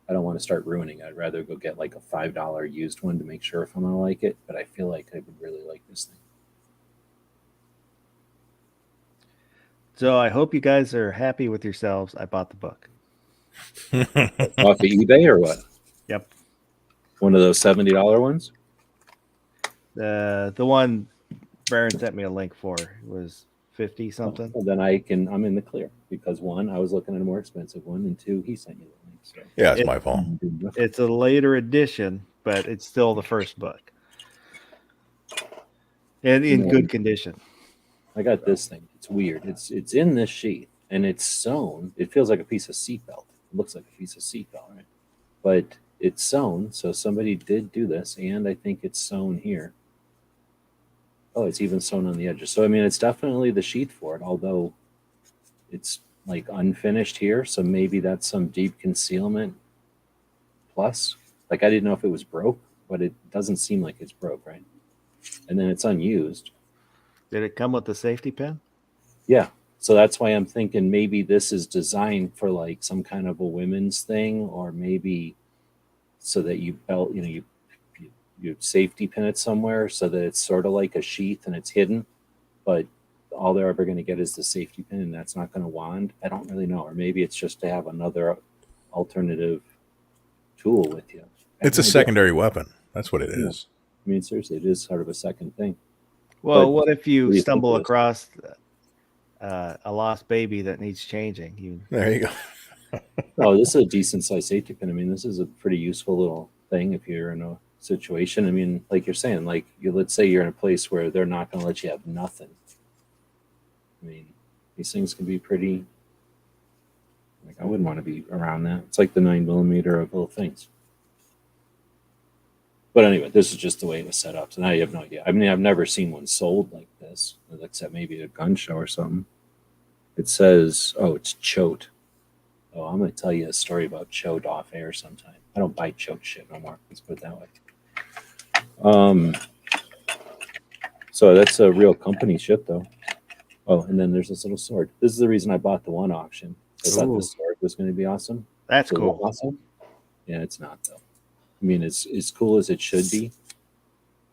[SPEAKER 5] I don't want to start ruining it. I'd rather go get like a $5 used one to make sure if I'm going to like it, but I feel like I would really like this thing.
[SPEAKER 3] So I hope you guys are happy with yourselves. I bought the book.
[SPEAKER 5] Off of eBay or what?
[SPEAKER 3] Yep.
[SPEAKER 5] One of those $70 ones?
[SPEAKER 3] The one Baron sent me a link for was 50 something.
[SPEAKER 5] Well, then I'm in the clear because 1, I was looking at a more expensive one, and 2, he sent me the link. So
[SPEAKER 6] Yeah, it's my fault.
[SPEAKER 3] It's a later edition, but it's still the first book. And in good condition.
[SPEAKER 5] I got this thing. It's weird. It's in this sheath and it's sewn. It feels like a piece of seatbelt. It looks like a piece of seatbelt, right? But it's sewn, so somebody did do this, and I think it's sewn here. Oh, it's even sewn on the edges. So I mean, it's definitely the sheath for it, although it's like unfinished here. So maybe that's some deep concealment plus. Like I didn't know if it was broke, but it doesn't seem like it's broke, right? And then it's unused.
[SPEAKER 3] Did it come with the safety pin?
[SPEAKER 5] Yeah. So that's why I'm thinking maybe this is designed for like some kind of a women's thing, or maybe so that you belt, you safety pin it somewhere so that it's sort of like a sheath and it's hidden, but all they're ever going to get is the safety pin, and that's not going to wand. I don't really know. Or maybe it's just to have another alternative tool with you.
[SPEAKER 6] It's a secondary weapon. That's what it is.
[SPEAKER 5] I mean, seriously, it is sort of a second thing.
[SPEAKER 3] Well,
[SPEAKER 5] But
[SPEAKER 3] what if
[SPEAKER 5] what do
[SPEAKER 3] you
[SPEAKER 5] you
[SPEAKER 3] stumble
[SPEAKER 5] think it is?
[SPEAKER 3] across a lost baby that needs changing?
[SPEAKER 6] There you go.
[SPEAKER 5] Oh, this is a decent size safety pin. I mean, this is a pretty useful little thing if you're in a situation. I mean, like you're saying, like let's say you're in a place where they're not going to let you have nothing. I mean, these things can be pretty. Like, I wouldn't want to be around that. It's like the 9mm of little things. But anyway, this is just the way it was set up. So now you have no idea. I mean, I've never seen one sold like this, except maybe at a gun show or something. It says, oh, it's Choate. Oh, I'm going to tell you a story about Choate off air sometime. I don't buy Choate shit no more. Let's put it that way. So that's a real company ship, though. Oh, and then there's this little sword. This is the reason I bought the one auction. I thought
[SPEAKER 3] Ooh.
[SPEAKER 5] this sword was going to be awesome.
[SPEAKER 3] That's
[SPEAKER 5] Is it
[SPEAKER 3] cool.
[SPEAKER 5] awesome? Yeah, it's not, though. I mean, it's as cool as it should be.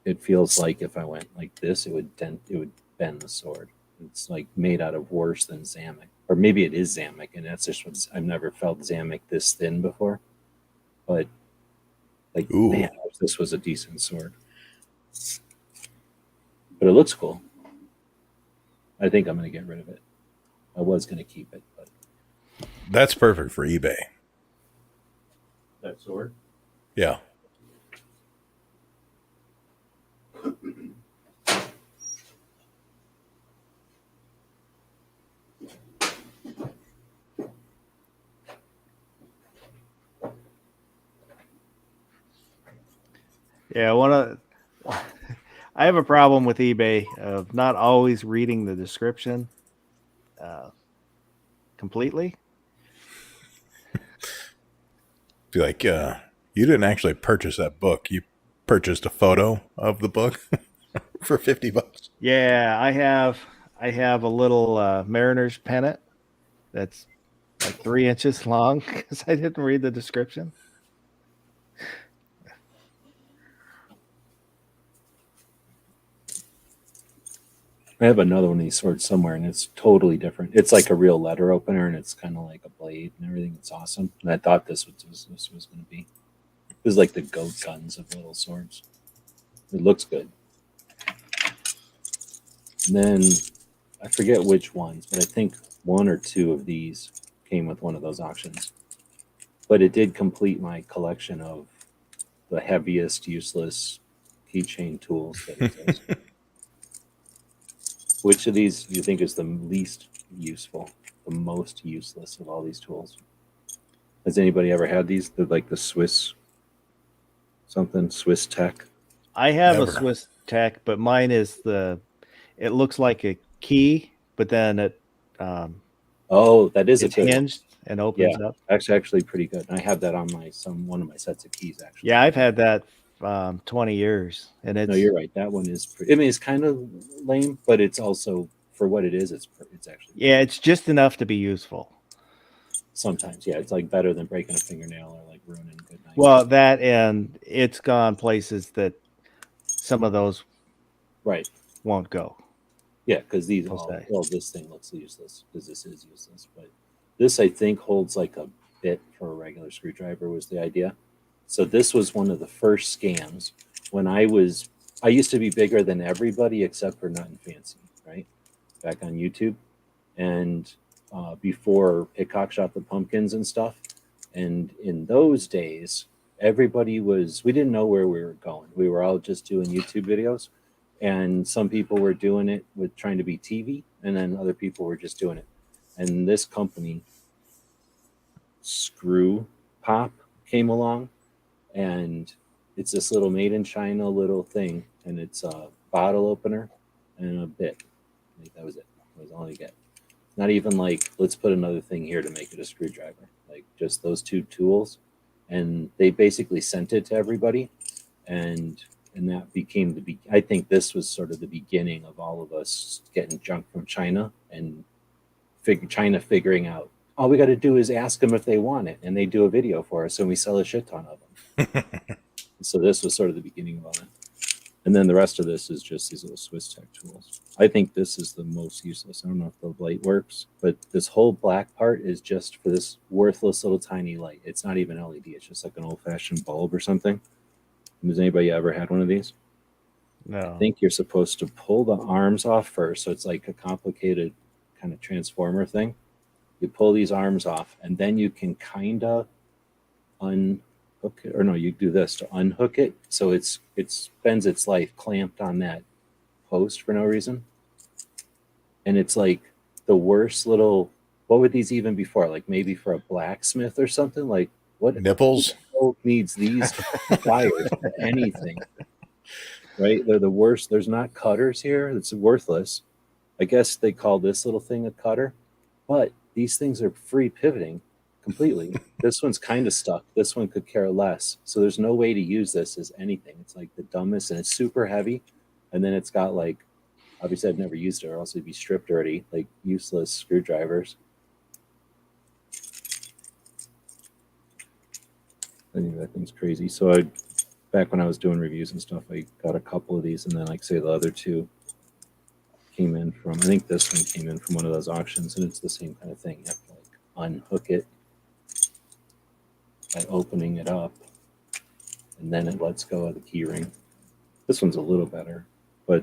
[SPEAKER 5] It feels like if I went like this, it would bend the sword. It's like made out of worse than Zamek. Or maybe it is Zamek, and that's just what I've never felt Zamek this thin before. But like,
[SPEAKER 6] Ooh.
[SPEAKER 5] man, I wish this was a decent sword. But it looks cool. I think I'm going to get rid of it. I was going to keep it, but
[SPEAKER 6] That's perfect for eBay.
[SPEAKER 5] that sword.
[SPEAKER 6] Yeah.
[SPEAKER 3] Yeah, I have a problem with eBay of not always reading the description completely.
[SPEAKER 6] Be like, you didn't actually purchase that book. You purchased a photo of the book for $50.
[SPEAKER 3] Yeah, I have a little Mariners pennant that's like 3 inches long because I didn't read the description.
[SPEAKER 5] I have another one of these swords somewhere, and it's totally different. It's like a real letter opener, and it's kind of like a blade and everything. It's awesome. And I thought this was going to be. This is like the goat guns of little swords. It looks good. And then I forget which ones, but I think 1 or 2 of these came with one of those auctions. But it did complete my collection of the heaviest, useless keychain tools that exist. Which of these do you think is the least useful, the most useless of all these tools? Has anybody ever had these? They're like the Swiss Tech.
[SPEAKER 3] I have
[SPEAKER 6] Never.
[SPEAKER 3] a Swiss Tech, but mine is it looks like a key, but then
[SPEAKER 5] Oh, that is
[SPEAKER 3] it's
[SPEAKER 5] a good one.
[SPEAKER 3] hinged and opens up.
[SPEAKER 5] Actually pretty good. I have that on one of my sets of keys, actually.
[SPEAKER 3] Yeah, I've had that 20 years, and it's
[SPEAKER 5] No, you're right. That one is pretty. I mean, it's kind of lame, but it's also for what it is. It's actually
[SPEAKER 3] it's just enough to be useful.
[SPEAKER 5] sometimes it's like better than breaking a fingernail or like ruining a good night.
[SPEAKER 3] Well, that and it's gone places that some of those
[SPEAKER 5] right.
[SPEAKER 3] won't go.
[SPEAKER 5] Yeah, because these
[SPEAKER 3] Okay.
[SPEAKER 5] well, this thing looks useless because this is useless. But this, I think, holds like a bit for a regular screwdriver was the idea. So this was one of the first scams when I used to be bigger than everybody except for Nothing Fancy, right? Back on YouTube. And before Hickok shot the pumpkins and stuff. And in those days, we didn't know where we were going. We were all just doing YouTube videos. And some people were doing it with trying to be TV, and then other people were just doing it. And this company, Screw Pop, came along, and it's this little made in China little thing, and it's a bottle opener and a bit. I think that was it. That was all you get. Not even like, let's put another thing here to make it a screwdriver. Like just those 2 tools. And they basically sent it to everybody. And and that became I think this was sort of the beginning of all of us getting junk from China and China figuring out all we got to do is ask them if they want it, and they do a video for us, and we sell a shit ton of them. So this was sort of the beginning of all that. And then the rest of this is just these little Swiss Tech tools. I think this is the most useless. I don't know if the light works, but this whole black part is just for this worthless little tiny light. It's not even LED. It's just like an old-fashioned bulb or something. Has anybody ever had one of these?
[SPEAKER 3] No.
[SPEAKER 5] I think you're supposed to pull the arms off first. So it's like a complicated kind of transformer thing. You pull these arms off, and then you can kind of unhook it. Or no, you do this to unhook it. So it spends its life clamped on that post for no reason. And it's like the worst little, what would these even be for? Like maybe for a blacksmith or something? Like what?
[SPEAKER 6] Nipples?
[SPEAKER 5] Who needs these pliers for anything? Right? They're the worst. There's not cutters here. It's worthless. I guess they call this little thing a cutter, but these things are free pivoting completely. This one's kind of stuck. This one could care less. So there's no way to use this as anything. It's like the dumbest, and it's super heavy. And then it's got like, obviously I've never used it, or else it'd be stripped already, like useless screwdrivers. I think that thing's crazy. So back when I was doing reviews and stuff, I got a couple of these, and then like say the other two came in from, I think this one came in from one of those auctions, and it's the same kind of thing. You have to like unhook it by opening it up, and then it lets go of the key ring. This one's a little better, but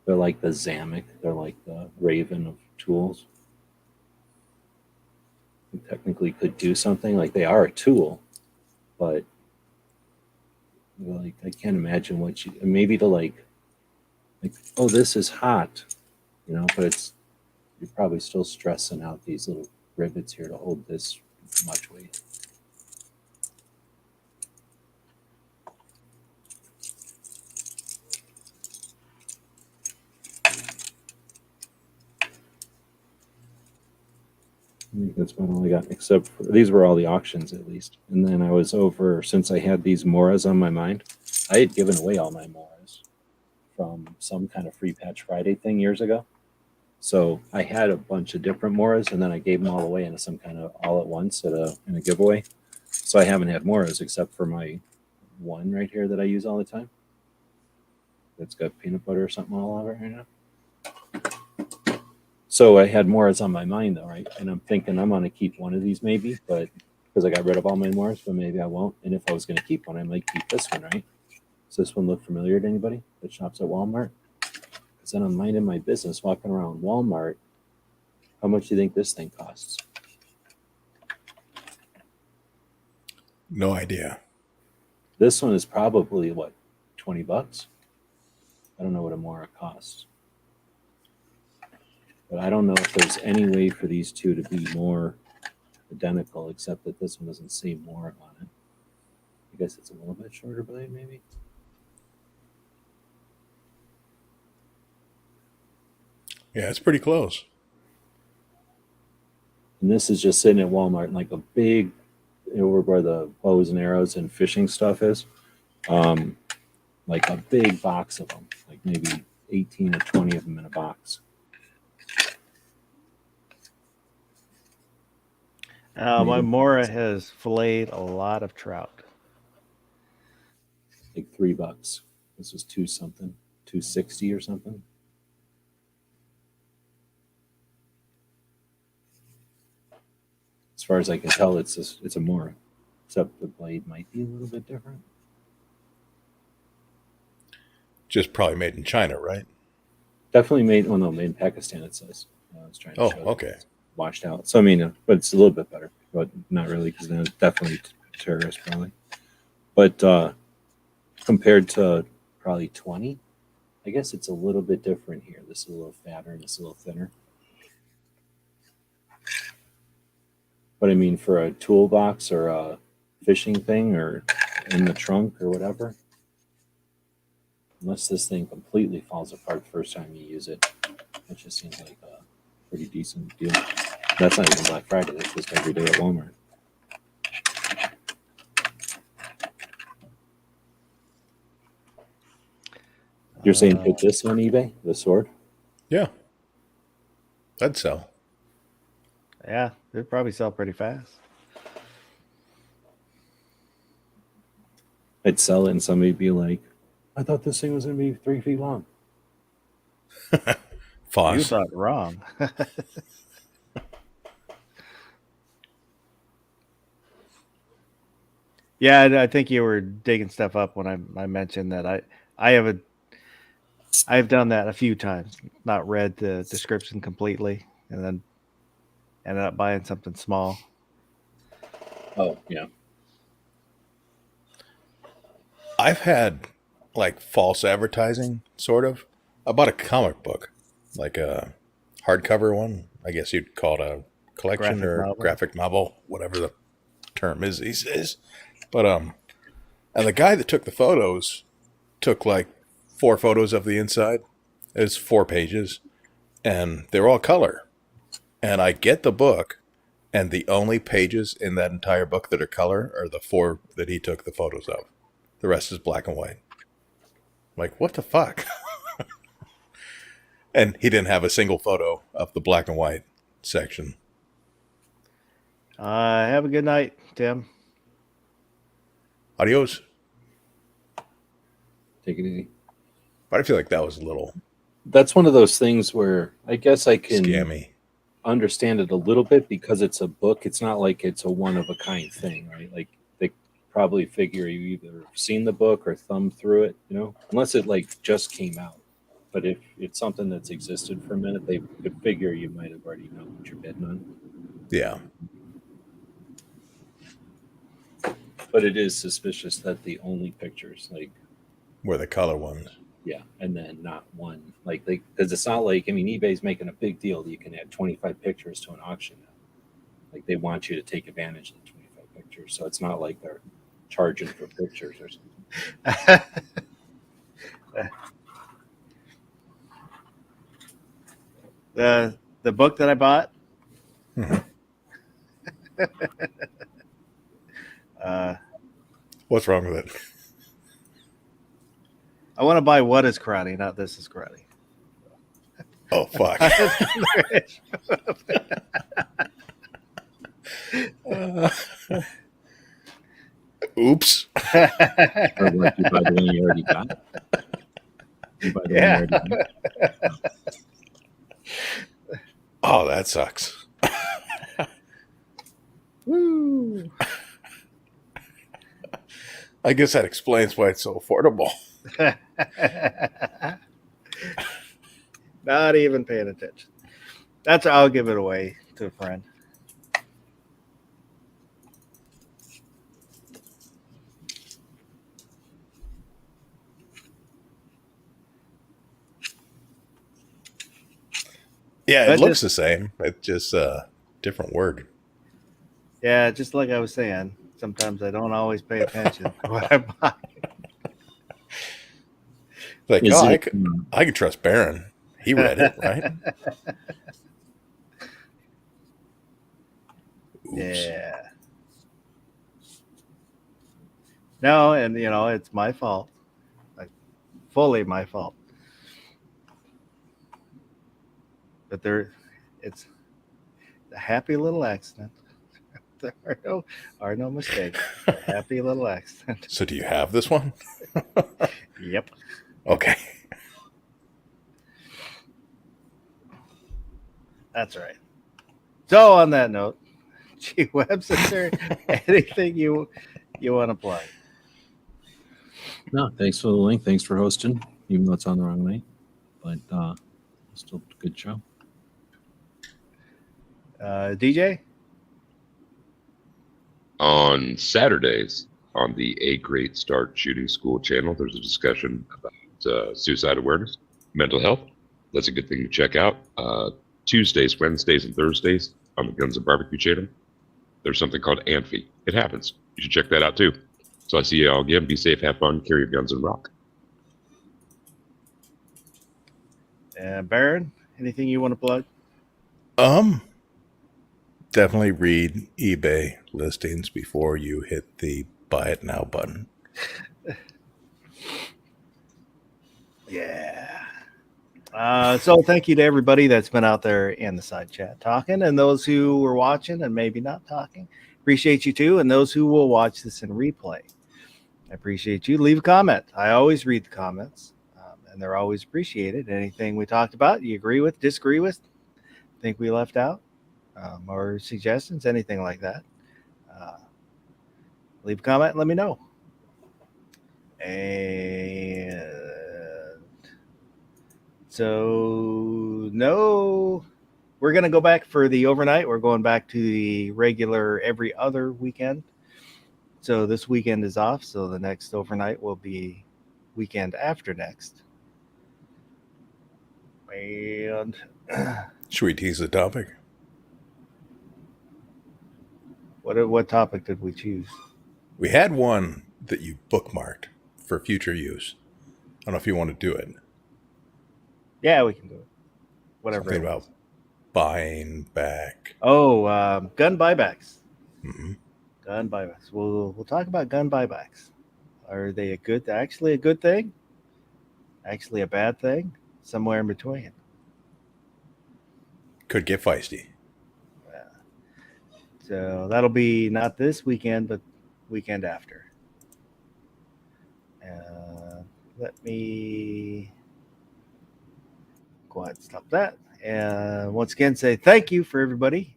[SPEAKER 5] they're like the Zamek. They're like the Raven of tools. You technically could do something, like they are a tool, but like I can't imagine what you, maybe to like, oh, this is hot, you know, but it's, you're probably still stressing out these little rivets here to hold this much weight. I think that's about all I got, except for, these were all the auctions at least. And then I was over, since I had these Moras on my mind, I had given away all my Moras from some kind of free Patch Friday thing years ago. So I had a bunch of different Moras, and then I gave them all away into some kind of all at once in a giveaway. So I haven't had Moras except for my one right here that I use all the time. It's got peanut butter or something all over it right now. So I had Moras on my mind though, right? And I'm thinking I'm going to keep one of these maybe, but because I got rid of all my Moras, but maybe I won't. And if I was going to keep one, I might keep this one, right? Does this one look familiar to anybody that shops at Walmart? Because then I'm minding my business walking around Walmart. How much do you think this thing costs?
[SPEAKER 6] No idea.
[SPEAKER 5] This one is probably what, $20? I don't know what a Mora costs. But I don't know if there's any way for these two to be more identical, except that this one doesn't say Mora on it. I guess it's a little bit shorter blade, maybe.
[SPEAKER 6] Yeah, it's pretty close.
[SPEAKER 5] And this is just sitting at Walmart in like a big, over where the bows and arrows and fishing stuff is. Like a big box of them, like maybe 18 or 20 of them in a box.
[SPEAKER 3] My Mora has filleted a lot of trout.
[SPEAKER 5] Like $3. This was $2.60 or something. As far as I can tell, it's a Mora, except the blade might be a little bit different.
[SPEAKER 6] Just probably made in China, right?
[SPEAKER 5] Definitely made. Oh no, made in Pakistan. It says. I was trying to show
[SPEAKER 6] okay.
[SPEAKER 5] It's washed out. So I mean, but it's a little bit better, but not really, because then it's definitely terrorist probably. But compared to probably 20, I guess it's a little bit different here. This is a little fatter and it's a little thinner. But I mean, for a toolbox or a fishing thing or in the trunk or whatever, unless this thing completely falls apart the first time you use it, it just seems like a pretty decent deal. That's not even Black Friday. That's just every day at Walmart. You're saying put this on eBay, the sword?
[SPEAKER 6] Yeah. That'd sell.
[SPEAKER 3] Yeah, it'd probably sell pretty fast.
[SPEAKER 5] I'd sell it and somebody'd be like, I thought this thing was going to be 3 feet long.
[SPEAKER 3] You
[SPEAKER 6] Foss.
[SPEAKER 3] thought wrong. Yeah, I think you were digging stuff up when I mentioned that I've done that a few times, not read the description completely, and then ended up buying something small.
[SPEAKER 5] Oh, yeah.
[SPEAKER 6] I've had like false advertising, sort of. I bought a comic book, like a hardcover one. I guess you'd call it a collection
[SPEAKER 3] Graphic
[SPEAKER 6] or
[SPEAKER 3] novel.
[SPEAKER 6] graphic novel, whatever the term is these days. But and the guy that took the photos took like 4 photos of the inside. It's 4 pages, and they're all color. And I get the book, and the only pages in that entire book that are color are the 4 that he took the photos of. The rest is black and white. I'm like, what the fuck? And he didn't have a single photo of the black and white section.
[SPEAKER 3] Have a good night, Tim.
[SPEAKER 6] Adios.
[SPEAKER 5] Take it easy.
[SPEAKER 6] But I feel like that was a little
[SPEAKER 5] That's one of those things where I guess I can
[SPEAKER 6] scammy.
[SPEAKER 5] understand it a little bit because it's a book. It's not like it's a one of a kind thing, right? Like they probably figure you either seen the book or thumbed through it, you know, unless it like just came out. But if it's something that's existed for a minute, they could figure you might have already known what you're bidding on.
[SPEAKER 6] Yeah.
[SPEAKER 5] But it is suspicious that the only pictures, like,
[SPEAKER 6] Were the color ones.
[SPEAKER 5] yeah, and then not one, like, they, because it's not like, I mean, eBay's making a big deal that you can add 25 pictures to an auction now. Like, they want you to take advantage of the 25 pictures, so it's not like they're charging for pictures or something.
[SPEAKER 3] The book that I bought.
[SPEAKER 6] What's wrong with it?
[SPEAKER 3] I want to buy What is Karate, not This is Karate.
[SPEAKER 6] Oh, fuck. Oops.
[SPEAKER 5] Or what, you buy the one you already got? You buy the one you already got?
[SPEAKER 6] Oh, that sucks.
[SPEAKER 3] Woo!
[SPEAKER 6] I guess that explains why it's so affordable.
[SPEAKER 3] Not even paying attention. I'll give it away to a friend.
[SPEAKER 6] Yeah,
[SPEAKER 3] But
[SPEAKER 6] it looks
[SPEAKER 3] just-
[SPEAKER 6] the same. It's just a different word.
[SPEAKER 3] Yeah, just like I was saying, sometimes I don't always pay attention to what I buy.
[SPEAKER 6] Like,
[SPEAKER 5] Is
[SPEAKER 6] oh,
[SPEAKER 5] it,
[SPEAKER 6] I could trust Barron. He read it, right? Oops.
[SPEAKER 3] Yeah. No, and it's my fault. Like, fully my fault. But it's a happy little accident. There are no mistakes. A happy little accident.
[SPEAKER 6] So do you have this one?
[SPEAKER 3] Yep.
[SPEAKER 6] Okay.
[SPEAKER 3] That's right. So on that note, gee Webs, is there anything you want to plug?
[SPEAKER 5] No, thanks for the link. Thanks for hosting, even though it's on the wrong night. But still a good show.
[SPEAKER 3] DJ?
[SPEAKER 7] On Saturdays on the A Great Start Shooting School channel, there's a discussion about suicide awareness, mental health. That's a good thing to check out. Tuesdays, Wednesdays, and Thursdays on the Guns and Barbecue channel, there's something called Amphi. It happens. You should check that out too. So I see you all again. Be safe, have fun, carry your guns, and rock.
[SPEAKER 3] Baron, anything you want to plug?
[SPEAKER 6] Definitely read eBay listings before you hit the buy it now button.
[SPEAKER 3] Yeah. So thank you to everybody that's been out there in the side chat talking, and those who were watching and maybe not talking. Appreciate you too, and those who will watch this in replay. I appreciate you. Leave a comment. I always read the comments, and they're always appreciated. Anything we talked about, you agree with, disagree with, think we left out, or suggestions, anything like that. Leave a comment and let me know. And so, no, we're going to go back for the overnight. We're going back to the regular every other weekend. So this weekend is off. So the next overnight will be weekend after next. And
[SPEAKER 6] Should we tease the topic?
[SPEAKER 3] what topic did we choose?
[SPEAKER 6] We had one that you bookmarked for future use. I don't know if you want to do it.
[SPEAKER 3] Yeah, we can do it. Whatever.
[SPEAKER 6] Something about buying back.
[SPEAKER 3] Oh, gun buybacks.
[SPEAKER 6] Mm-hmm.
[SPEAKER 3] Gun buybacks. We'll talk about gun buybacks. Are they actually a good thing? Actually a bad thing? Somewhere in between.
[SPEAKER 6] Could get feisty.
[SPEAKER 3] So that'll be not this weekend, but weekend after. Let me go ahead and stop that. And once again, say thank you for everybody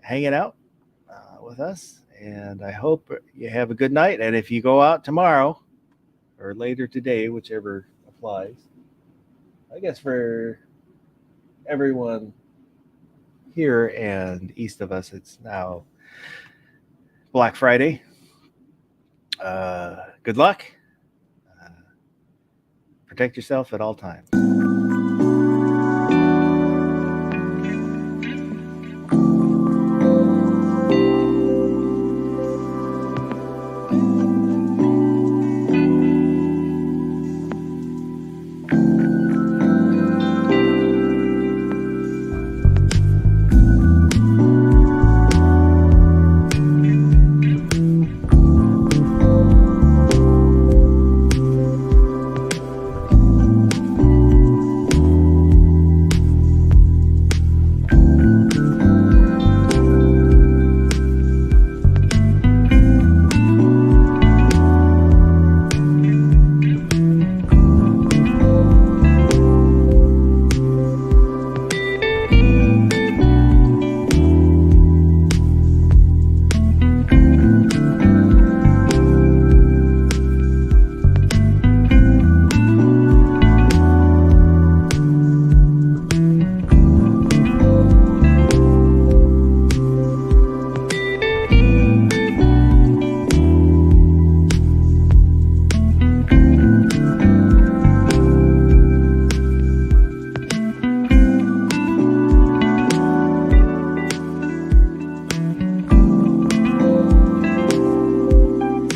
[SPEAKER 3] hanging out with us. And I hope you have a good night. And if you go out tomorrow or later today, whichever applies, I guess for everyone here and east of us, it's now Black Friday. Good luck. Protect yourself at all times.